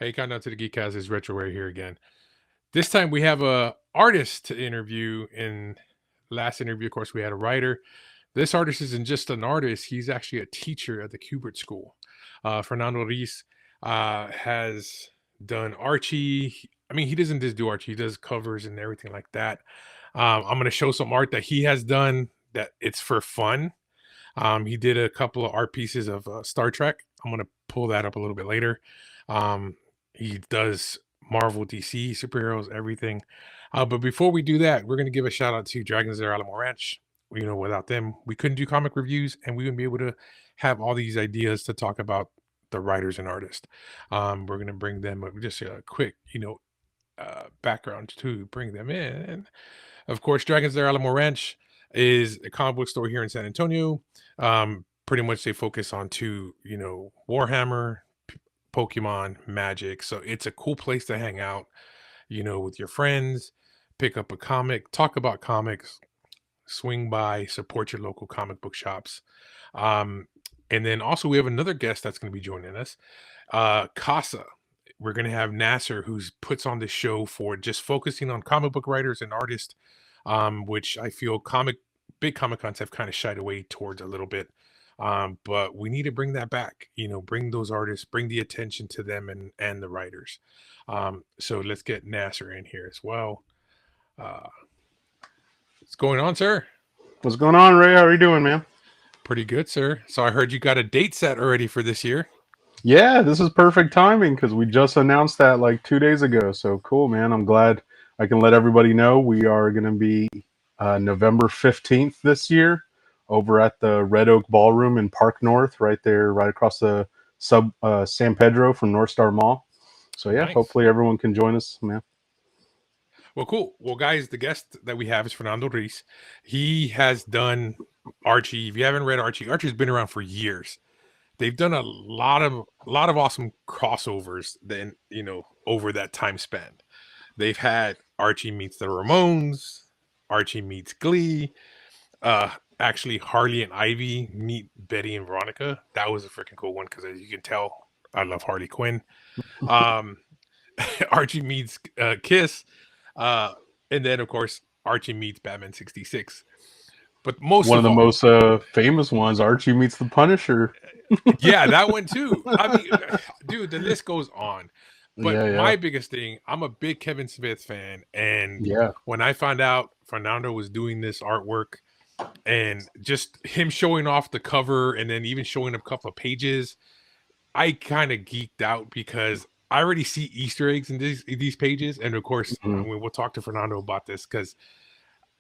Hey, Countdown to the Geekcast is Retro Ray here again. This time we have a artist to interview. In last interview, of course, we had a writer. This artist isn't just an artist; he's actually a teacher at the Kubert School. Fernando Ruiz has done Archie. I mean, he doesn't just do Archie; he does covers and everything like that. I'm going to show some art that he has done that it's for fun. He did a couple of art pieces of Star Trek. I'm going to pull that up a little bit later. Um, he does Marvel, DC, superheroes, everything. But before we do that, we're going to give a shout out to Dragons of Alamo Ranch. You know, without them, we couldn't do comic reviews, and we wouldn't be able to have all these ideas to talk about the writers and artists. We're going to bring them just a quick, background to bring them in. Of course, Dragons of Alamo Ranch is a comic book store here in San Antonio. Pretty much they focus on Warhammer, Pokemon, Magic. So it's a cool place to hang out, with your friends, pick up a comic, talk about comics, swing by, support your local comic book shops. And then also we have another guest that's going to be joining us, Casa. We're going to have Nasser, who's puts on this show for just focusing on comic book writers and artists, which I feel big comic cons have kind of shied away towards a little bit. But we need to bring that back, bring those artists, bring the attention to them and the writers. So let's get Nasser in here as well. What's going on, sir? What's going on, Ray? How are you doing, man? Pretty good, sir. So I heard you got a date set already for this year. Yeah, this is perfect timing because we just announced that like 2 days ago. So cool, man. I'm glad I can let everybody know we are going to be November 15th this year over at the Red Oak Ballroom in Park North, right there, right across the San Pedro from North Star Mall. So yeah, Nice. Hopefully everyone can join us, man. Well, cool. Well, guys, the guest that we have is Fernando Ruiz. He has done Archie. If you haven't read Archie, Archie's been around for years. They've done a lot of awesome crossovers then, over that time span. They've had Archie meets the Ramones, Archie meets Glee, actually Harley and Ivy meet Betty and Veronica. That was a freaking cool one because as you can tell, I love Harley Quinn. Archie meets Kiss, and then of course Archie meets Batman 66. But one of the most famous ones, Archie meets the Punisher. Yeah, that one too. I mean, dude, the list goes on. But my biggest thing, I'm a big Kevin Smith fan, and when I found out Fernando was doing this artwork, and just him showing off the cover, and then even showing a couple of pages, I kind of geeked out because I already see Easter eggs in these pages, and of course, we'll talk to Fernando about this because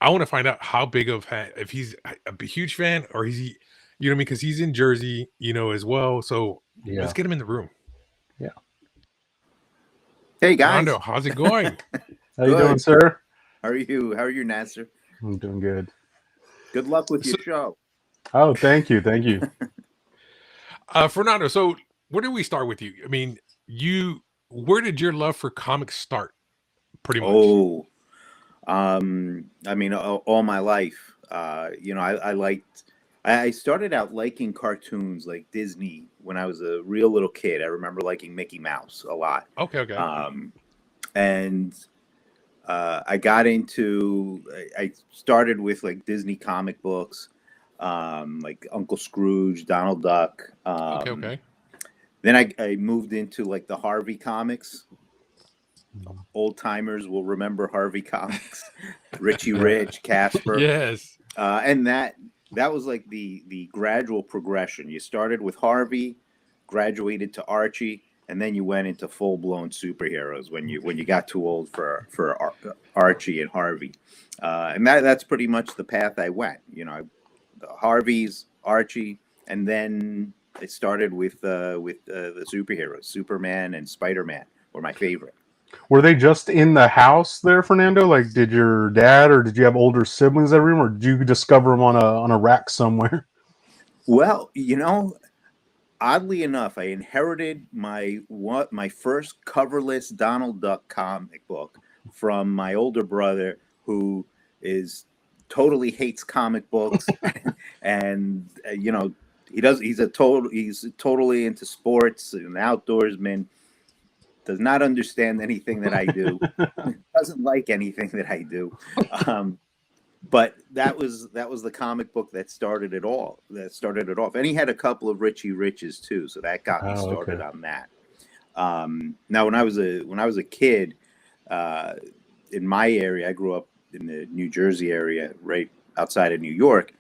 I want to find out how big of if he's a huge fan or is he, you know what I mean? Because he's in Jersey, as well. So let's get him in the room. Yeah. Hey guys, Fernando, how's it going? How you doing, sir? How are you? How are you, Nasser? I'm doing good. Good luck with your show. Oh, thank you. Fernando, so where do we start with you? I mean, where did your love for comics start? Pretty much. Oh, I mean, all my life. I started out liking cartoons like Disney when I was a real little kid. I remember liking Mickey Mouse a lot. Okay. And I got into. I started with like Disney comic books, like Uncle Scrooge, Donald Duck. Okay. Then I moved into like the Harvey comics. Old timers will remember Harvey Comics, Richie Rich, Casper. Yes. And that was like the gradual progression. You started with Harvey, graduated to Archie, and then you went into full blown superheroes when you got too old for Archie and Harvey. And that's pretty much the path I went. The Harveys, Archie, and then it started with the superheroes. Superman and Spider-Man were my favorite. Were they just in the house there, Fernando? Like, did your dad or did you have older siblings that read them, or did you discover them on a rack somewhere? Well, oddly enough, I inherited my first coverless Donald Duck comic book from my older brother, who totally hates comic books, and he's totally into sports and outdoorsman. does not understand anything that I do, doesn't like anything that I do. But that was the comic book that started it all. That started it off, and he had a couple of Richie Riches too, so that got me started on that. Now, when I was a kid, in my area, I grew up in the New Jersey area, right outside of New York.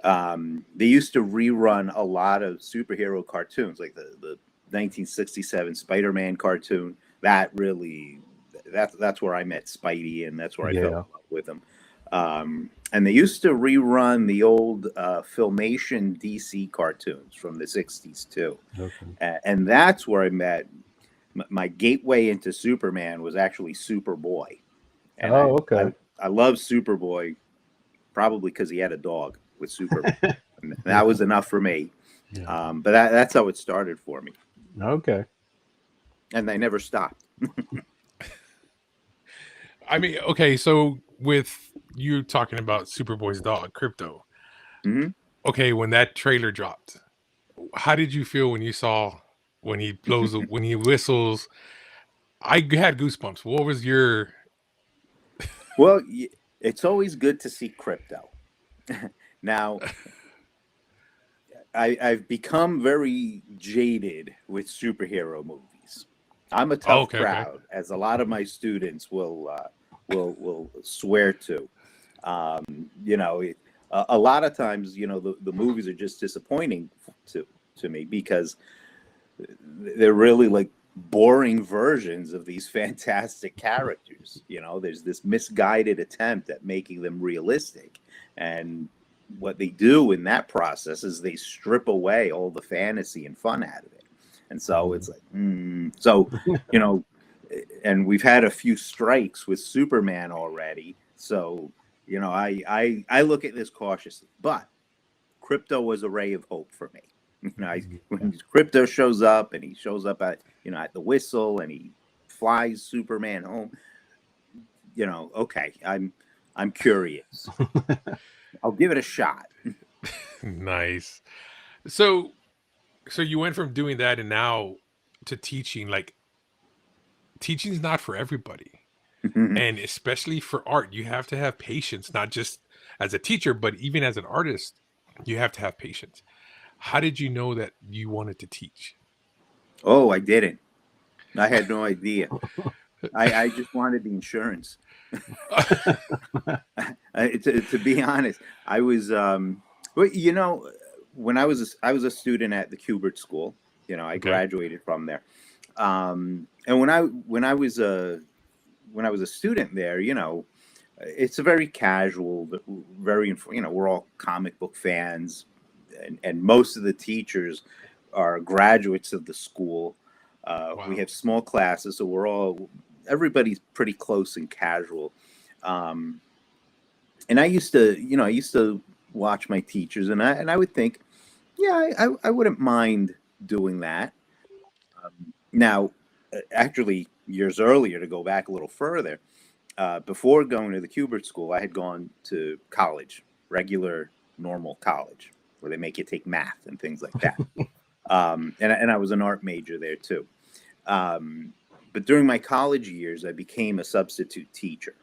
They used to rerun a lot of superhero cartoons, like the 1967 Spider-Man cartoon. That's where I met Spidey, and that's where I fell in love with him. And they used to rerun the old Filmation DC cartoons from the 60s too. Okay. And that's where I met my gateway into Superman was actually Superboy. And I love Superboy probably because he had a dog with Superman. And that was enough for me. Yeah. But that's how it started for me. Okay. And they never stopped. I mean, okay, so with you talking about Superboy's dog, Crypto. Mm-hmm. Okay, when that trailer dropped, how did you feel when you saw when he blows when he whistles? I had goosebumps. What was your? Well, it's always good to see Crypto. Now, I've become very jaded with superhero movies. I'm a tough crowd, as a lot of my students will swear to. You know, a lot of times, you know, the movies are just disappointing to me because they're really like boring versions of these fantastic characters. You know, there's this misguided attempt at making them realistic, and what they do in that process is they strip away all the fantasy and fun out of it. And so it's like, so, you know, and we've had a few strikes with Superman already. So, you know, I look at this cautiously, but Crypto was a ray of hope for me. You know, when Crypto shows up and he shows up at, you know, at the whistle and he flies Superman home, you know, okay, I'm curious. I'll give it a shot. Nice. So you went from doing that and now to teaching. Like, teaching is not for everybody. And especially for art, you have to have patience, not just as a teacher, but even as an artist, you have to have patience. How did you know that you wanted to teach? Oh, I didn't. I had no idea. I just wanted the insurance. To be honest, I was, well, you know, when I was a student at the Kubert School. You know, I graduated from there. And when I was a student there, you know, it's a very casual, very, you know, we're all comic book fans, and most of the teachers are graduates of the school. Wow. We have small classes, so everybody's pretty close and casual. And I used to watch my teachers, and I would think, yeah, I wouldn't mind doing that. Now, actually, years earlier, to go back a little further, before going to the Kubert School, I had gone to college, regular, normal college, where they make you take math and things like that. And I was an art major there too. But during my college years, I became a substitute teacher,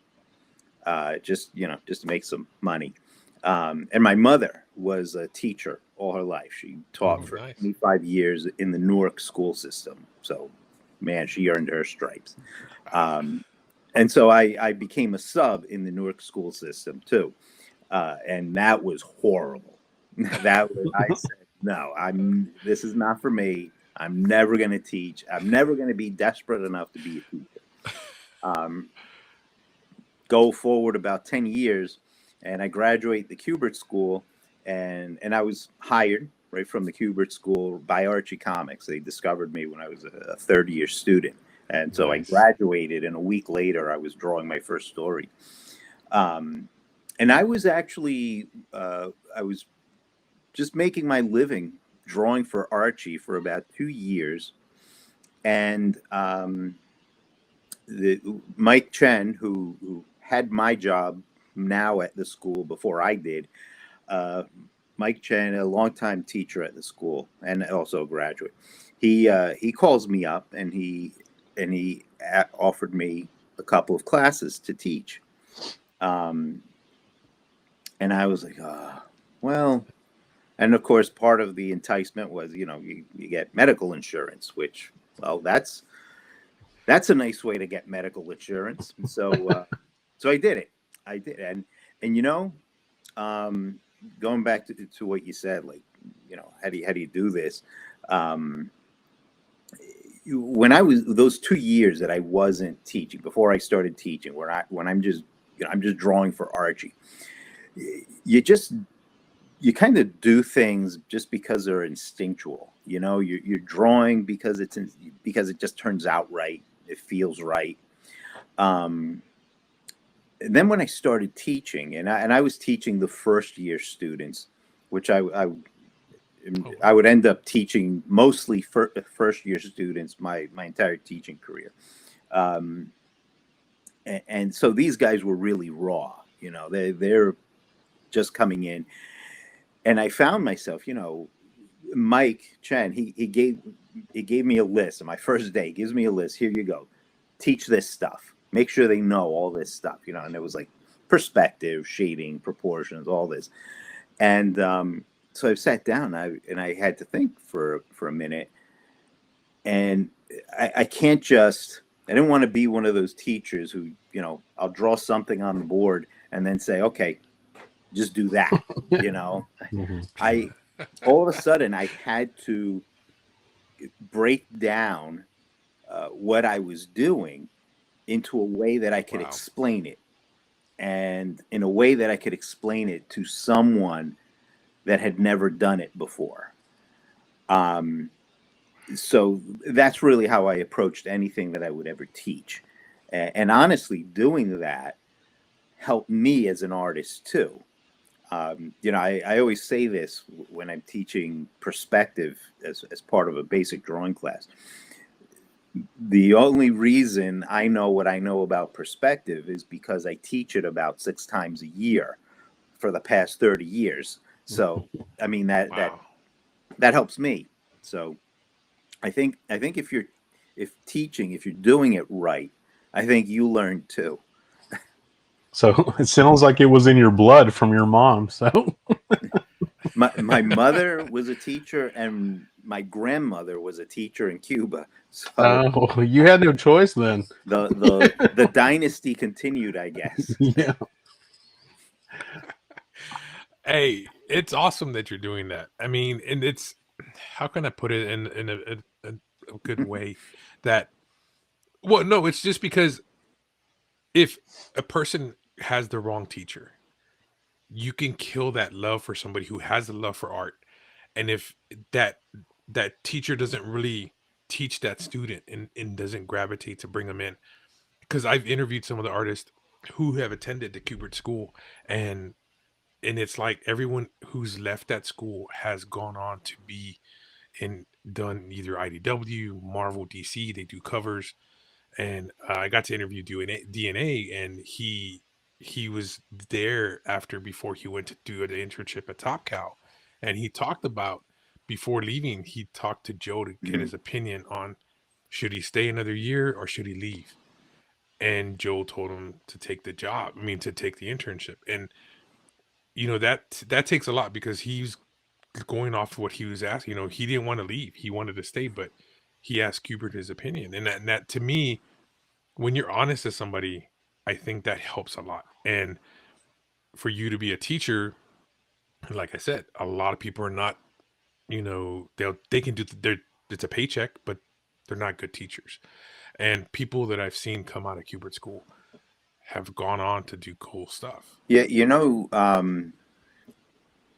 just to make some money. And my mother was a teacher all her life. She taught for 25 years in the Newark school system. So, man, she earned her stripes. And so I became a sub in the Newark school system too. And that was horrible. I said, no, this is not for me. I'm never going to teach. I'm never going to be desperate enough to be a teacher. Go forward about 10 years, and I graduate the Kubert School, and I was hired right from the Kubert School by Archie Comics. They discovered me when I was a third-year student, and so I graduated, and a week later, I was drawing my first story. And I was actually, I was just making my living drawing for Archie for about 2 years. And Mike Chen, who had my job now at the school before I did, Mike Chen, a longtime teacher at the school and also a graduate, he calls me up and he offered me a couple of classes to teach. And I was like, well, and of course, part of the enticement was, you get medical insurance, which, well, that's a nice way to get medical insurance. So, so I did it. I did, and going back to what you said, like, how do you do this? When I was those 2 years that I wasn't teaching, before I started teaching, when I'm just I'm just drawing for Archie, you kind of do things just because they're instinctual. You're drawing because because it just turns out right. It feels right. And then when I started teaching, and I was teaching the first year students, which I would end up teaching mostly first year students my entire teaching career. And so these guys were really raw. They're just coming in. And I found myself, Mike Chen, he gave me a list on my first day. He gives me a list. Here you go. Teach this stuff. Make sure they know all this stuff, and it was like perspective, shading, proportions, all this. And so I sat down and I had to think for a minute. And I can't I didn't want to be one of those teachers who, I'll draw something on the board and then say, okay, just do that. All of a sudden I had to break down what I was doing into a way that I could explain it, and in a way that I could explain it to someone that had never done it before. So that's really how I approached anything that I would ever teach. And honestly, doing that helped me as an artist too. I always say this when I'm teaching perspective as part of a basic drawing class. The only reason I know what I know about perspective is because I teach it about 6 times a year for the past 30 years. So, I mean, that helps me. So I think if you're doing it right, I think you learn too. So it sounds like it was in your blood from your mom. So my mother was a teacher, and my grandmother was a teacher in Cuba. So you had no choice then. The dynasty continued, I guess. Yeah. Hey, it's awesome that you're doing that. I mean, and it's, how can I put it in a good way? That, well, no, it's just because if a person has the wrong teacher, you can kill that love for somebody who has the love for art. And if that teacher doesn't really teach that student and doesn't gravitate to bring them in, because I've interviewed some of the artists who have attended the Kubert School, and it's like everyone who's left that school has gone on to be and done either IDW, Marvel, DC. They do covers, and I got to interview DNA, and he was there before he went to do an internship at Top Cow, and he talked about, before leaving, he talked to Joe to get his opinion on should he stay another year or should he leave, and Joe told him to take the job. I mean, to take the internship, and that takes a lot, because he's going off what he was asked. He didn't want to leave; he wanted to stay, but he asked Kubert his opinion, and that to me, when you're honest to somebody, I think that helps a lot. And for you to be a teacher, like I said, a lot of people are not, they can do it's a paycheck, but they're not good teachers. And people that I've seen come out of Kubert School have gone on to do cool stuff. Yeah,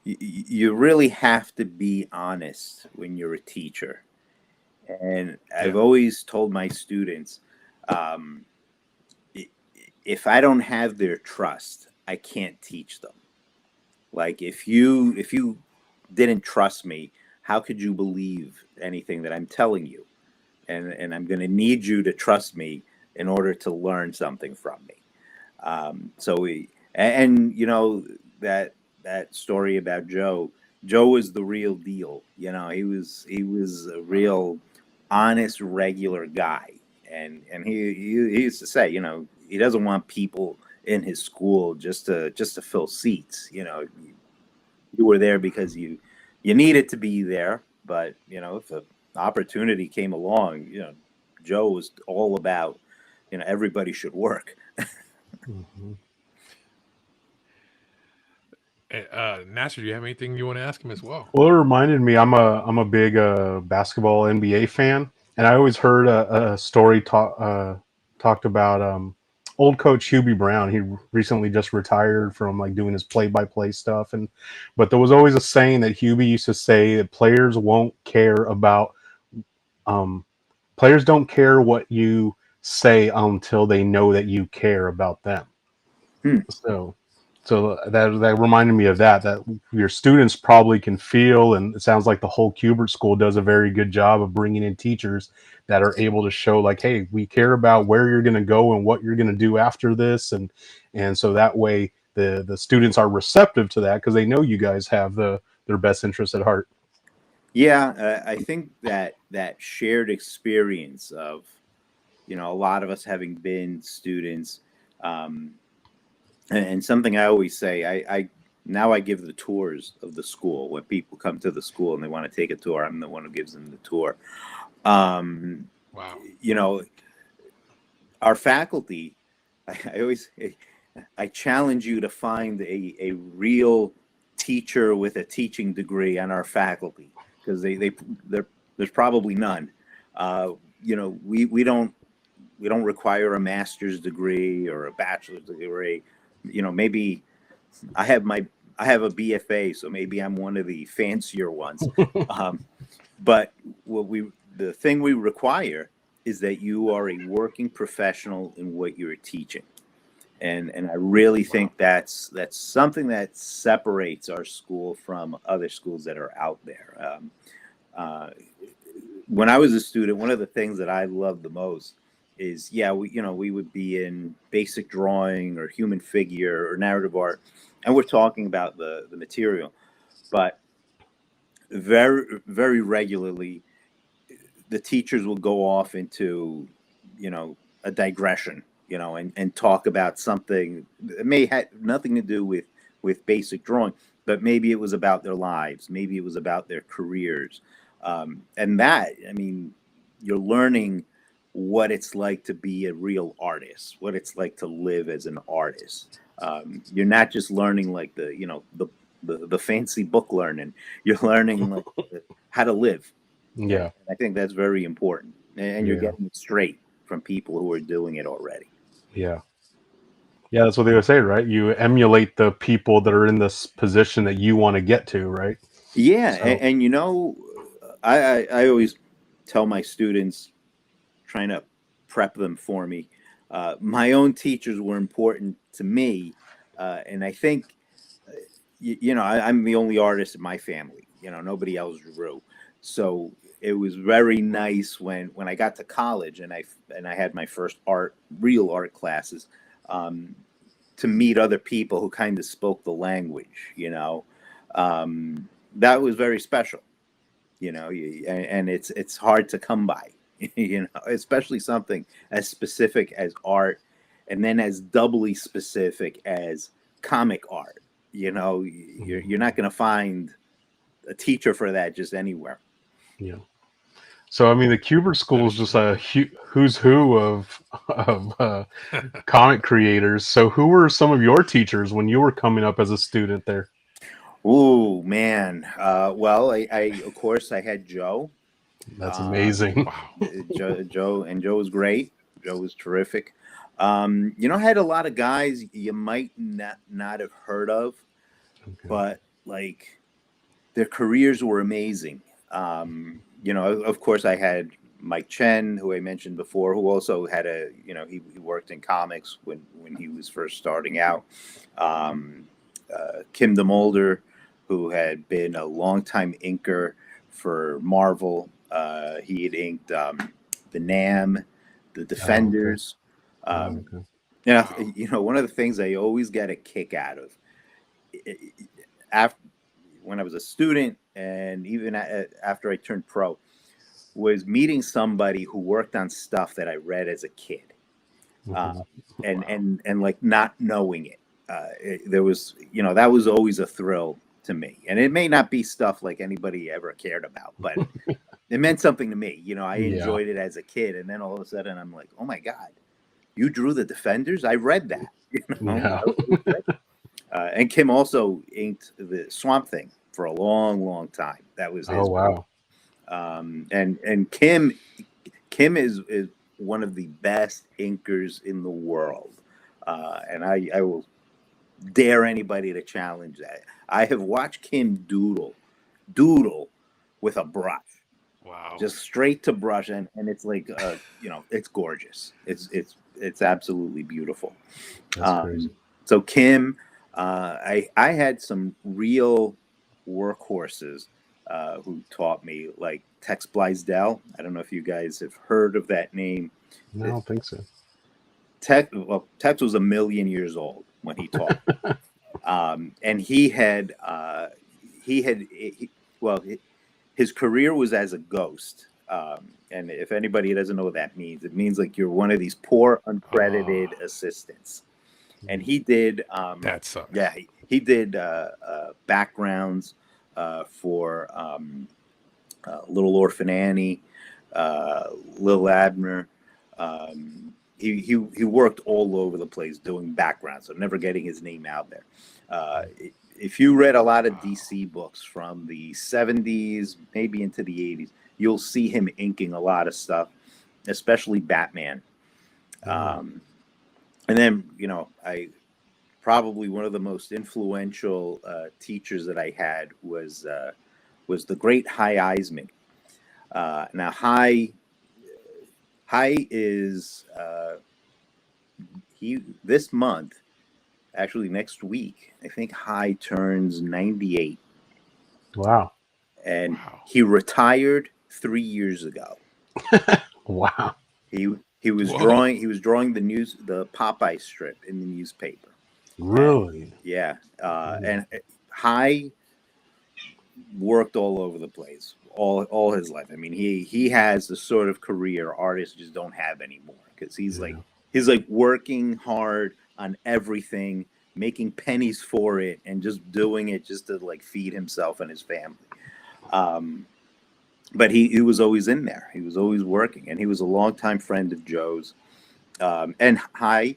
you really have to be honest when you're a teacher. And I've always told my students, if I don't have their trust, I can't teach them. Like, if you didn't trust me, how could you believe anything that I'm telling you? And I'm going to need you to trust me in order to learn something from me. That story about Joe was the real deal. He was a real honest, regular guy. and he used to say, he doesn't want people in his school just to fill seats. You were there because you needed to be there, but if an opportunity came along, Joe was all about, everybody should work. Mhm. Nasser, do you have anything you want to ask him as well? Well, it reminded me. I'm a big basketball NBA fan, and I always heard a story talked about old coach Hubie Brown. He recently just retired from like doing his play-by-play stuff, but there was always a saying that Hubie used to say that um, players don't care what you say until they know that you care about them. Hmm. So that reminded me of that your students probably can feel, and it sounds like the whole Kubert School does a very good job of bringing in teachers that are able to show like, hey, we care about where you're going to go and what you're going to do after this, and so that way the students are receptive to that because they know you guys have their best interests at heart. Yeah, I think that shared experience of, a lot of us having been students, um, and something I always say, I now I give the tours of the school when people come to the school and they want to take a tour. I'm the one who gives them the tour. Um, Wow. you know, our faculty, I always, I challenge you to find a real teacher with a teaching degree on our faculty, because there's probably none. We don't require a master's degree or a bachelor's degree. Maybe I have my I have a BFA, so maybe I'm one of the fancier ones. Um, but the thing we require is that you are a working professional in what you're teaching. And I really Wow. think that's something that separates our school from other schools that are out there. Uh, when I was a student, one of the things that I loved the most is, yeah, we would be in basic drawing or human figure or narrative art, and we're talking about the material, but very very regularly the teachers will go off into, a digression, and talk about something that may have nothing to do with basic drawing, but maybe it was about their lives, maybe it was about their careers, and that, I mean, you're learning what it's like to be a real artist, what it's like to live as an artist. You're not just learning like the fancy book learning. You're learning like how to live. And Yeah, I think that's very important. And you're yeah, getting it straight from people who are doing it already. yeah. Yeah, that's what they would say, right? You emulate the people that are in this position that you want to get to, right? Yeah, So, and I always tell my students, trying to prep them for me. My own teachers were important to me, and I think, I'm the only artist in my family. Nobody else drew, so it was very nice when I got to college and I had my first real art classes, um, to meet other people who kind of spoke the language. That was very special. And it's hard to come by. Especially something as specific as art, and then as doubly specific as comic art. You're not going to find a teacher for that just anywhere. yeah. So I mean, the Kubert That School is is just true. a who's who of comic creators. So who were some of your teachers when you were coming up as a student there? Oh man. Well, I of course I had Joe. That's Um, amazing. Wow. Joe was great. Joe was terrific. I had a lot of guys you might not have heard of, Okay. but like their careers were amazing. Of course, I had Mike Chen, who I mentioned before, who also had he worked in comics when he was first starting out. Um, Kim DeMolder, who had been a longtime inker for Marvel. He had inked the Nam, the Oh, okay. Defenders. Oh, Um, okay. Wow. one of the things I always get a kick out of, after when I was a student and even after I turned pro, was meeting somebody who worked on stuff that I read as a kid, and like not knowing it. There was, that was always a thrill to me, and it may not be stuff like anybody ever cared about, but it meant something to me. I enjoyed it as a kid, and then all of a sudden I'm like, oh my God, you drew the Defenders? I read that. And Kim also inked the Swamp Thing for a long, long time. That was his. Oh wow. And Kim is one of the best inkers in the world, and I will dare anybody to challenge that. I have watched Kim doodle with a brush. Wow. Just straight to brush, and it's like it's gorgeous. It's absolutely beautiful. That's crazy. So Kim, I had some real workhorses who taught me, like Tex Blaisdell. I don't know if you guys have heard of that name. No, I don't think so. Tex was 1 million years old when he taught. And his career was as a ghost. And if anybody doesn't know what that means, it means like you're one of these poor uncredited assistants. And he did that sucks. Yeah, he did backgrounds for Little Orphan Annie, Lil Abner. He worked all over the place doing backgrounds, so never getting his name out there. If you read a lot of DC books from the 70s, maybe into the 80s, you'll see him inking a lot of stuff, especially Batman. And then, I probably one of the most influential teachers that I had was the great Hy Eisman. Now, Hy is this month, actually next week, I think Hy turns 98. Wow. And he retired 3 years ago. Wow. He was drawing the Popeye strip in the newspaper. Really? Yeah. And Hy worked all over the place all his life. I mean, he has the sort of career artists just don't have anymore, because he's like working hard on everything, making pennies for it, and just doing it just to like feed himself and his family. But he was always in there. He was always working, and he was a longtime friend of Joe's. And Hy,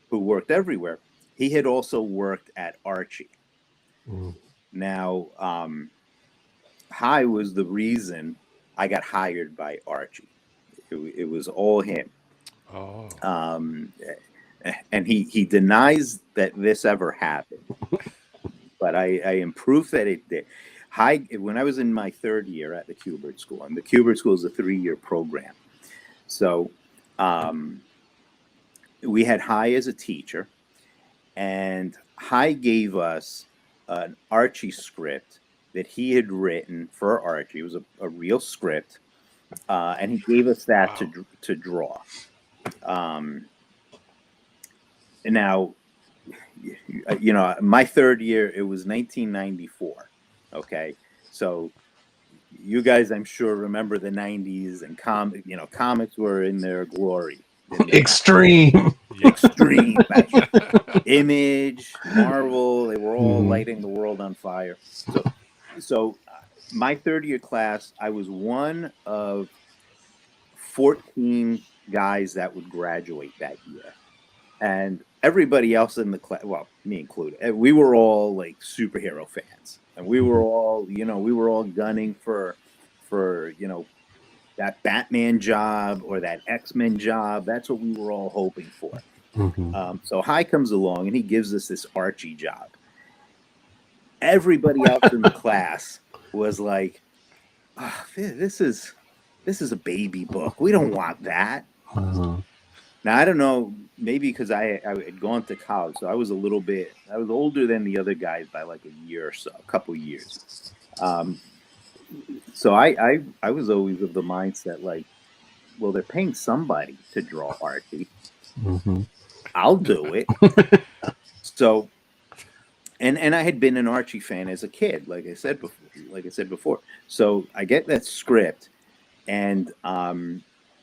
who worked everywhere, he had also worked at Archie. Now, Hy was the reason I got hired by Archie. It was all him. Oh. And he denies that this ever happened, but I am proof that it did. When I was in my third year at the Kubert School, and the Kubert School is a 3-year program, so we had Hy as a teacher, and Hy gave us an Archie script that he had written for Archie. It was a real script, and he gave us that to draw. And now, my third year, it was 1994. Okay, so you guys, I'm sure, remember the 90s, and comics were in their glory. Extreme. Image, Marvel, they were all lighting the world on fire. So my third year class, I was one of 14 guys that would graduate that year. And everybody else in the class, well, me included, we were all like superhero fans. And we were all gunning for that Batman job or that X-Men job. That's what we were all hoping for. So Hy comes along and he gives us this Archie job. Everybody else in the class was like, this is a baby book. We don't want that. Now, I don't know, maybe because I had gone to college, so I was older than the other guys by like a year or so, a couple years. So I was always of the mindset like, well, they're paying somebody to draw Archie. I'll do it. So, and I had been an Archie fan as a kid, like I said before. So I get that script, And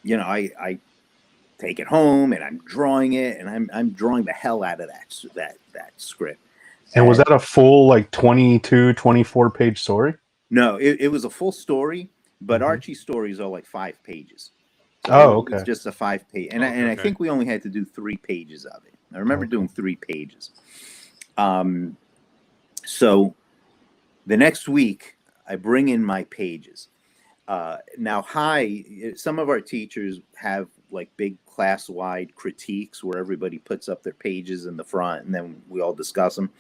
you know, I take it home and I'm drawing it, and I'm drawing the hell out of that script. And was And that a full like 22, 24 page story? no, it was a full story, but Mhm. Archie's stories are like 5 pages. So Oh, it was okay. just a 5 page. And, Okay, and I okay. think we only had to do 3 pages of it. I remember Okay. doing 3 pages. So the next week, I bring in my pages. Now, some of our teachers have like big class-wide critiques where everybody puts up their pages in the front and then we all discuss them.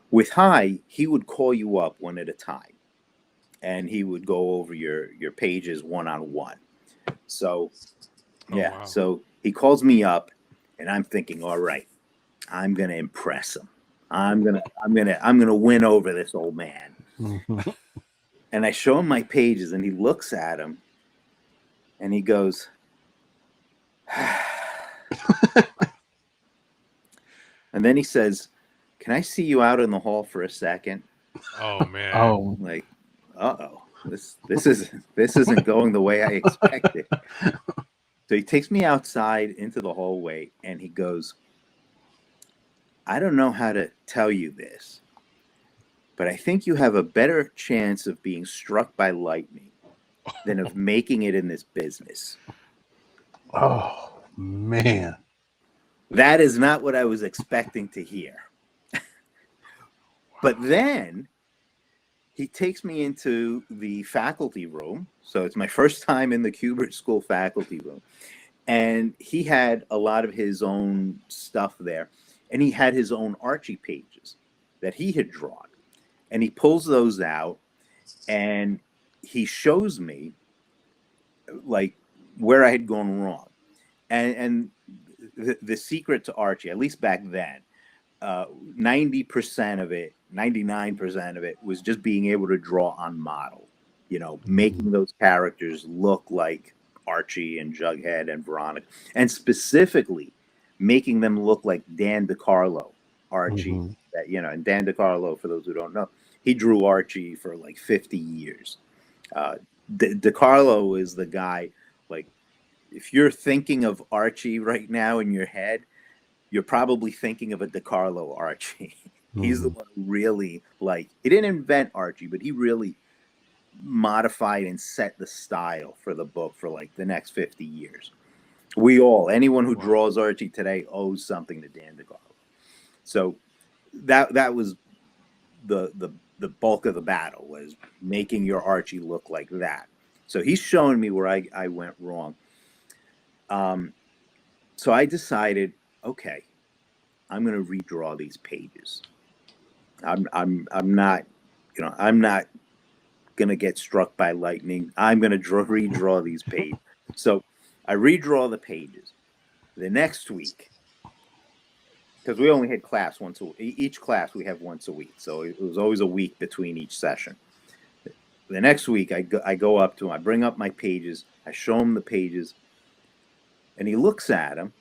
With High, he would call you up one at a time and he would go over your pages one-on-one. So, Oh, yeah, wow. so he calls me up and I'm thinking, all right, I'm going to impress him. I'm going to win over this old man. Mhm. And I show him my pages and he looks at them and he goes, and then he says, "Can I see you out in the hall for a second?" Oh, man. Oh. I'm like, uh-oh, this isn't going the way I expected. So he takes me outside into the hallway and he goes, "I don't know how to tell you this, but I think you have a better chance of being struck by lightning than of making it in this business." Oh, man. That is not what I was expecting to hear. But then he takes me into the faculty room. So it's my first time in the Kubert School faculty room. And he had a lot of his own stuff there. And he had his own Archie pages that he had drawn. And he pulls those out and he shows me like where I had gone wrong. And the secret to Archie, at least back then, 90% of it, 99% of it was just being able to draw on model, making those characters look like Archie and Jughead and Veronica, and specifically making them look like Dan DeCarlo, Archie. Mhm. And Dan DeCarlo, for those who don't know, he drew Archie for like 50 years. DeCarlo is the guy, like, if you're thinking of Archie right now in your head, you're probably thinking of a DeCarlo Archie. He's the Mhm. one who really, like, he didn't invent Archie, but he really modified and set the style for the book for like the next 50 years. Anyone who Wow. draws Archie today owes something to Dan DeCarlo. So that was the bulk of the battle, was making your Archie look like that. So he's showing me where I went wrong. So I decided, okay, I'm going to redraw these pages. I'm not, I'm not going to get struck by lightning. I'm going to redraw these pages. So I redraw the pages. The next week, because we only had class once each class we have once a week, so it was always a week between each session. The next week, I go up to him, I bring up my pages, I show him the pages, and he looks at them,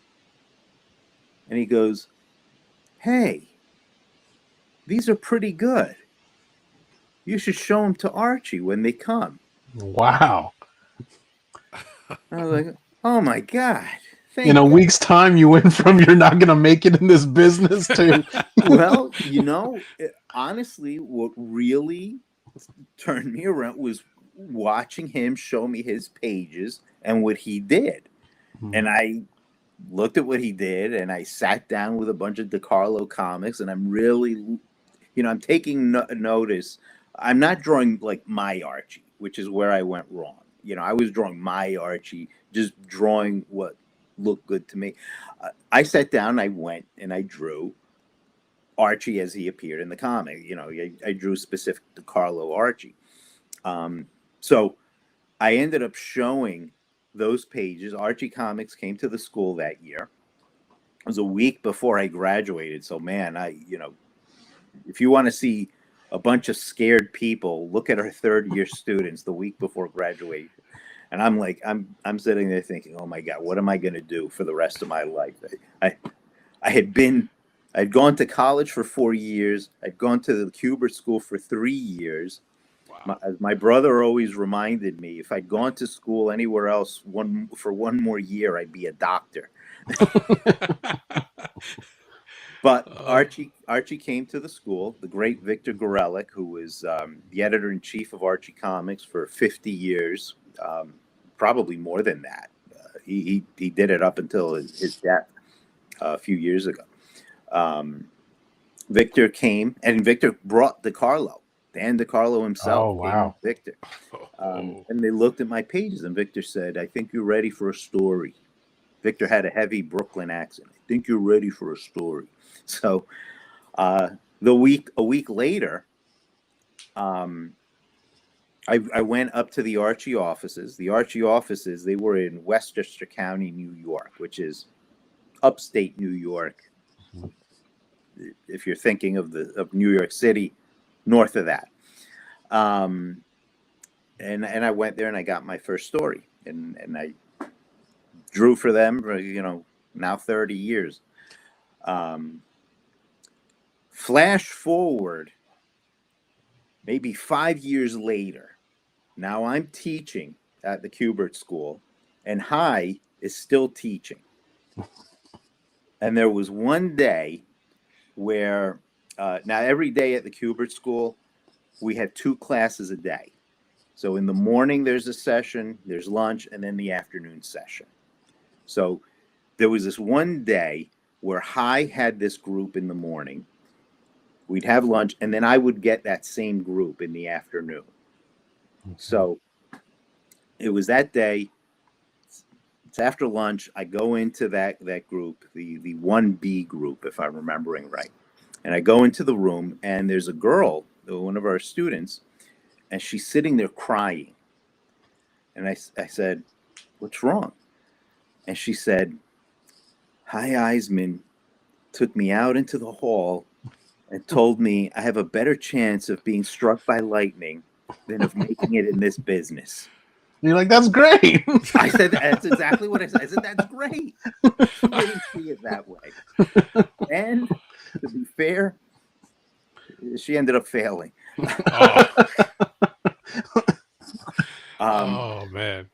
and he goes, "Hey, these are pretty good. You should show them to Archie when they come." Wow. I was like, "Oh my God, In thank a God." week's time, you went from you're not going to make it in this business to. Well, honestly, what really turned me around was watching him show me his pages and what he did. And I looked at what he did and I sat down with a bunch of DeCarlo comics and I'm really, I'm taking notice. I'm not drawing like my Archie, which is where I went wrong. I was drawing my Archie, just drawing what looked good to me. I sat down, I went and I drew Archie as he appeared in the comic. I drew specific DeCarlo Archie. So I ended up showing those pages. Archie Comics came to the school that year. It was a week before I graduated. So, man, if you want to see a bunch of scared people, look at our third year students the week before graduation. And I'm like, I'm sitting there thinking, oh my God, what am I going to do for the rest of my life? I'd gone to college for 4 years. I'd gone to the Kubert School for 3 years. Wow. As my brother always reminded me, if I'd gone to school anywhere else for one more year, I'd be a doctor. But Oh, Archie came to the school. The great Victor Gorelick, who was the editor in chief of Archie Comics for 50 years, probably more than that. He did it up until his death a few years ago. Victor came, and Victor brought DeCarlo. Dan DeCarlo himself Oh, came with wow. Victor. oh. And they looked at my pages, and Victor said, "I think you're ready for a story." Victor had a heavy Brooklyn accent. "I think you're ready for a story." So a week later, I went up to the Archie offices. The Archie offices, they were in Westchester County, New York, which is upstate New York. If you're thinking of New York City, north of that. And I went there and I got my first story, and I drew for them for, now 30 years. Flash forward maybe 5 years later. Now I'm teaching at the Kubert School, and High is still teaching. And there was one day where, now every day at the Kubert School, we had 2 classes a day. So in the morning, there's a session, there's lunch, and then the afternoon session. So there was this one day where High had this group in the morning. We'd have lunch, and then I would get that same group in the afternoon. So it was that day. It's after lunch. I go into that group, the 1B group, if I'm remembering right. And I go into the room, and there's a girl, one of our students, and she's sitting there crying. And I said, "What's wrong?" And she said, "High Eisman took me out into the hall and told me I have a better chance of being struck by lightning than of making it in this business." You're like, that's great. I said, that's exactly what I said. I said, "That's great." She didn't see it that way. And to be fair, she ended up failing. Oh. Um, Oh man.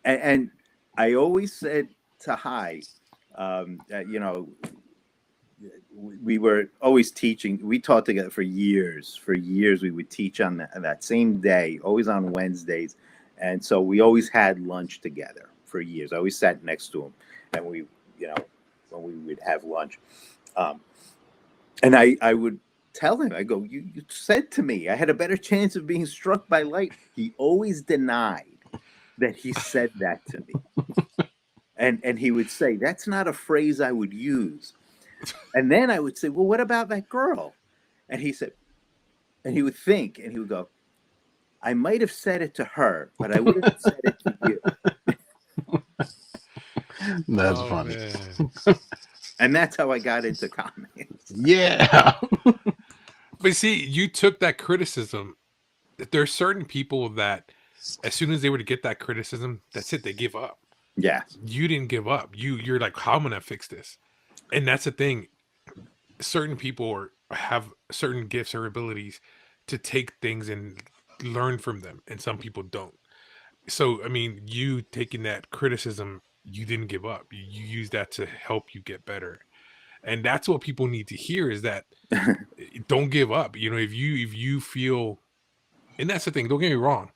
and I always said to High, we were always teaching. We taught together for years. For years, we would teach on that same day, always on Wednesdays. And so we always had lunch together for years. I always sat next to him, and when we would have lunch. And I would tell him, I go, you said to me I had a better chance of being struck by light. He always denied that he said that to me. And he would say, "That's not a phrase I would use." And then I would say, "Well, what about that girl?" And he said, and he would think, and he would go, "I might have said it to her, but I wouldn't have said it to you." That's Oh, funny. man. And that's how I got into comics. Yeah. But see, you took that criticism. There are certain people that, as soon as they were to get that criticism, that's it. They give up. Yeah. You didn't give up. You're like, how am I gonna fix this? And that's the thing. Certain people have certain gifts or abilities to take things and learn from them, and some people don't. So, I mean, you taking that criticism, you didn't give up. You use that to help you get better, and that's what people need to hear: is that don't give up. If you feel, and that's the thing. Don't get me wrong.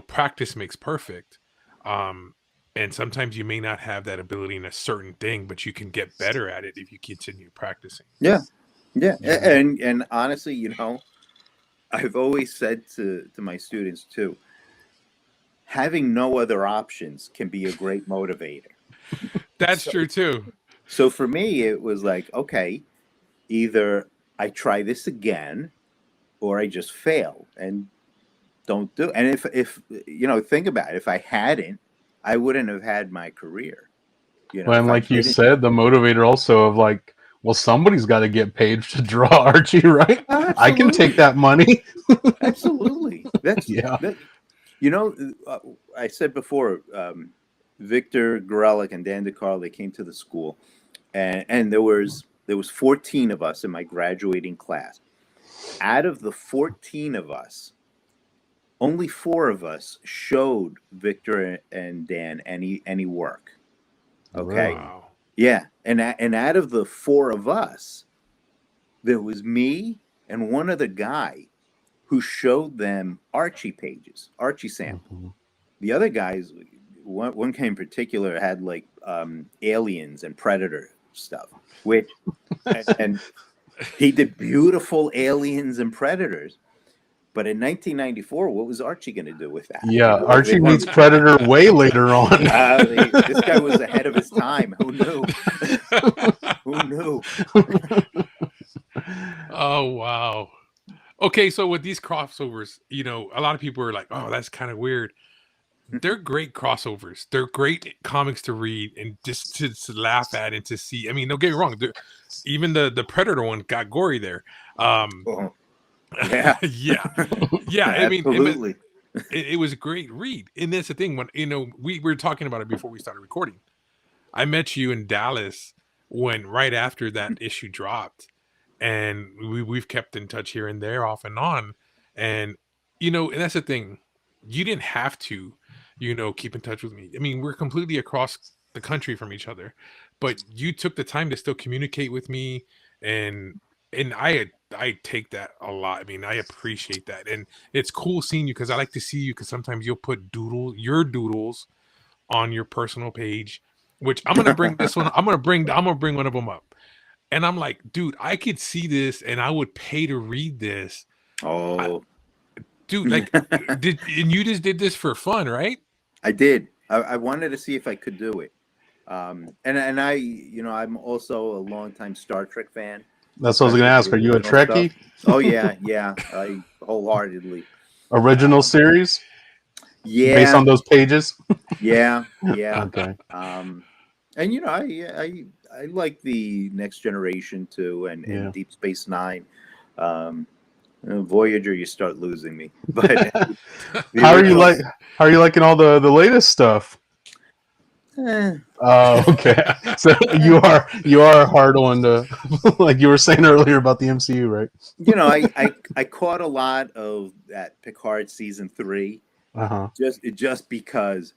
Practice makes perfect. Um, and sometimes you may not have that ability in a certain thing, but you can get better at it if you continue practicing. Yeah. Yeah. Yeah. And honestly, I've always said to my students too, having no other options can be a great motivator. That's true too. So for me, it was like, okay, either I try this again or I just fail and don't do it. And if think about it, if I hadn't, I wouldn't have had my career. Well, and if I like you didn't- said, the motivator also of like, well, somebody's got to get paid to draw Archie, right? I can take that money. Absolutely. That's Yeah. I said before, Victor Gorelick and Dan DeCarlo, they came to the school, and there was 14 of us in my graduating class. Out of the 14 of us, only 4 of us showed Victor and Dan any work. Okay. Really? Wow. Yeah. And out of the 4 of us, there was me and one other guy who showed them Archie pages, Archie samples. Mhm. The other guys, one guy in particular had like aliens and predator stuff, which and he did beautiful aliens and predators. But in 1994, what was Archie going to do with that? Yeah, Archie meets Predator way later on. This guy was ahead of his time. Who knew? Who knew? Oh wow. Okay, so with these crossovers, a lot of people are like, "Oh, that's kind of weird." They're great crossovers. They're great comics to read and just to laugh at and to see. I mean, don't get me wrong. Even the Predator one got gory there. Oh, yeah, Yeah, yeah. I mean, absolutely. it was a great read. And that's the thing. When we were talking about it before we started recording. I met you in Dallas when right after that issue dropped, and we've kept in touch here and there, off and on. And and that's the thing. You didn't have to, keep in touch with me. I mean, we're completely across the country from each other, but you took the time to still communicate with me, and I take that a lot. I mean, I appreciate that, and it's cool seeing you because I like to see you because sometimes you'll put your doodles on your personal page, which I'm gonna bring this one. I'm gonna bring one of them up, and I'm like, dude, I could see this, and I would pay to read this. Oh, Dude, like, you just did this for fun, right? I did. I wanted to see if I could do it. And I, I'm also a longtime Star Trek fan. That's what I was going to ask. Are you a Trekkie? Oh yeah, I wholeheartedly. Original series? Yeah. Based on those pages? Yeah. Okay. And I like the Next Generation too, and Deep Space Nine. Voyager, you start losing me. But how are you liking all the latest stuff? Oh, okay. So you are hard on the like you were saying earlier about the MCU, right? I caught a lot of that Picard season 3, just because.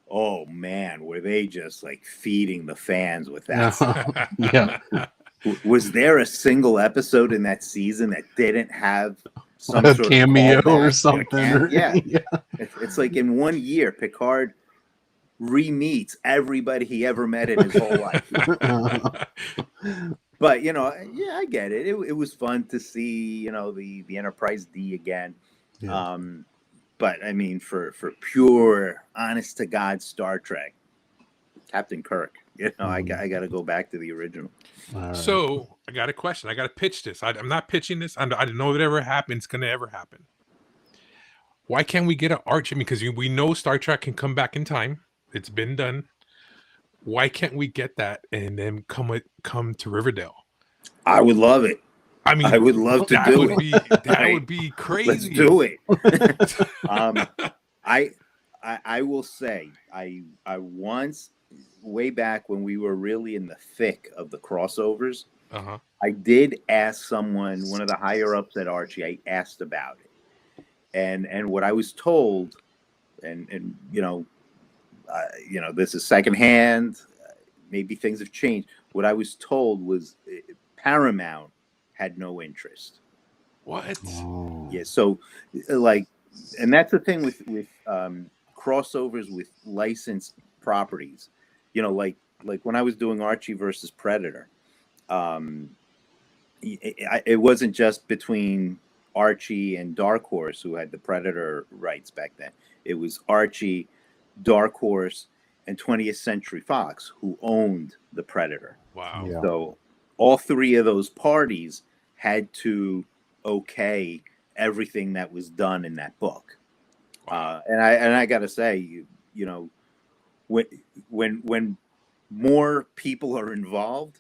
Oh man, were they just like feeding the fans with that stuff? Yeah. Was there a single episode in that season that didn't have some a sort cameo of or something? Yeah. It's like in 1 year, Picard re-meets everybody he ever met in his whole life. But I get it. It was fun to see the Enterprise D again. Yeah. But I mean, for pure, honest to God Star Trek, Captain Kirk. I got to go back to the original. Right. So I got a question. I got to pitch this. I'm not pitching this. I don't know that ever happens. It's gonna ever happen. Why can't we get an Archie? Because we know Star Trek can come back in time. It's been done. Why can't we get that and then come to Riverdale? I would love it. I mean, I would love to do it. That would be crazy. Let's do it. I will say, I once, way back when we were really in the thick of the crossovers, I did ask someone, one of the higher ups at Archie, I asked about it, and what I was told, and this is secondhand. Maybe things have changed. What I was told was Paramount had no interest. What? Oh. Yeah. So, and that's the thing with crossovers with licensed properties. Like when I was doing Archie versus Predator, it wasn't just between Archie and Dark Horse, who had the Predator rights back then. It was Archie, Dark Horse, and 20th Century Fox, who owned the Predator. Wow. Yeah. So all 3 of those parties had to okay everything that was done in that book. And I got to say, when more people are involved,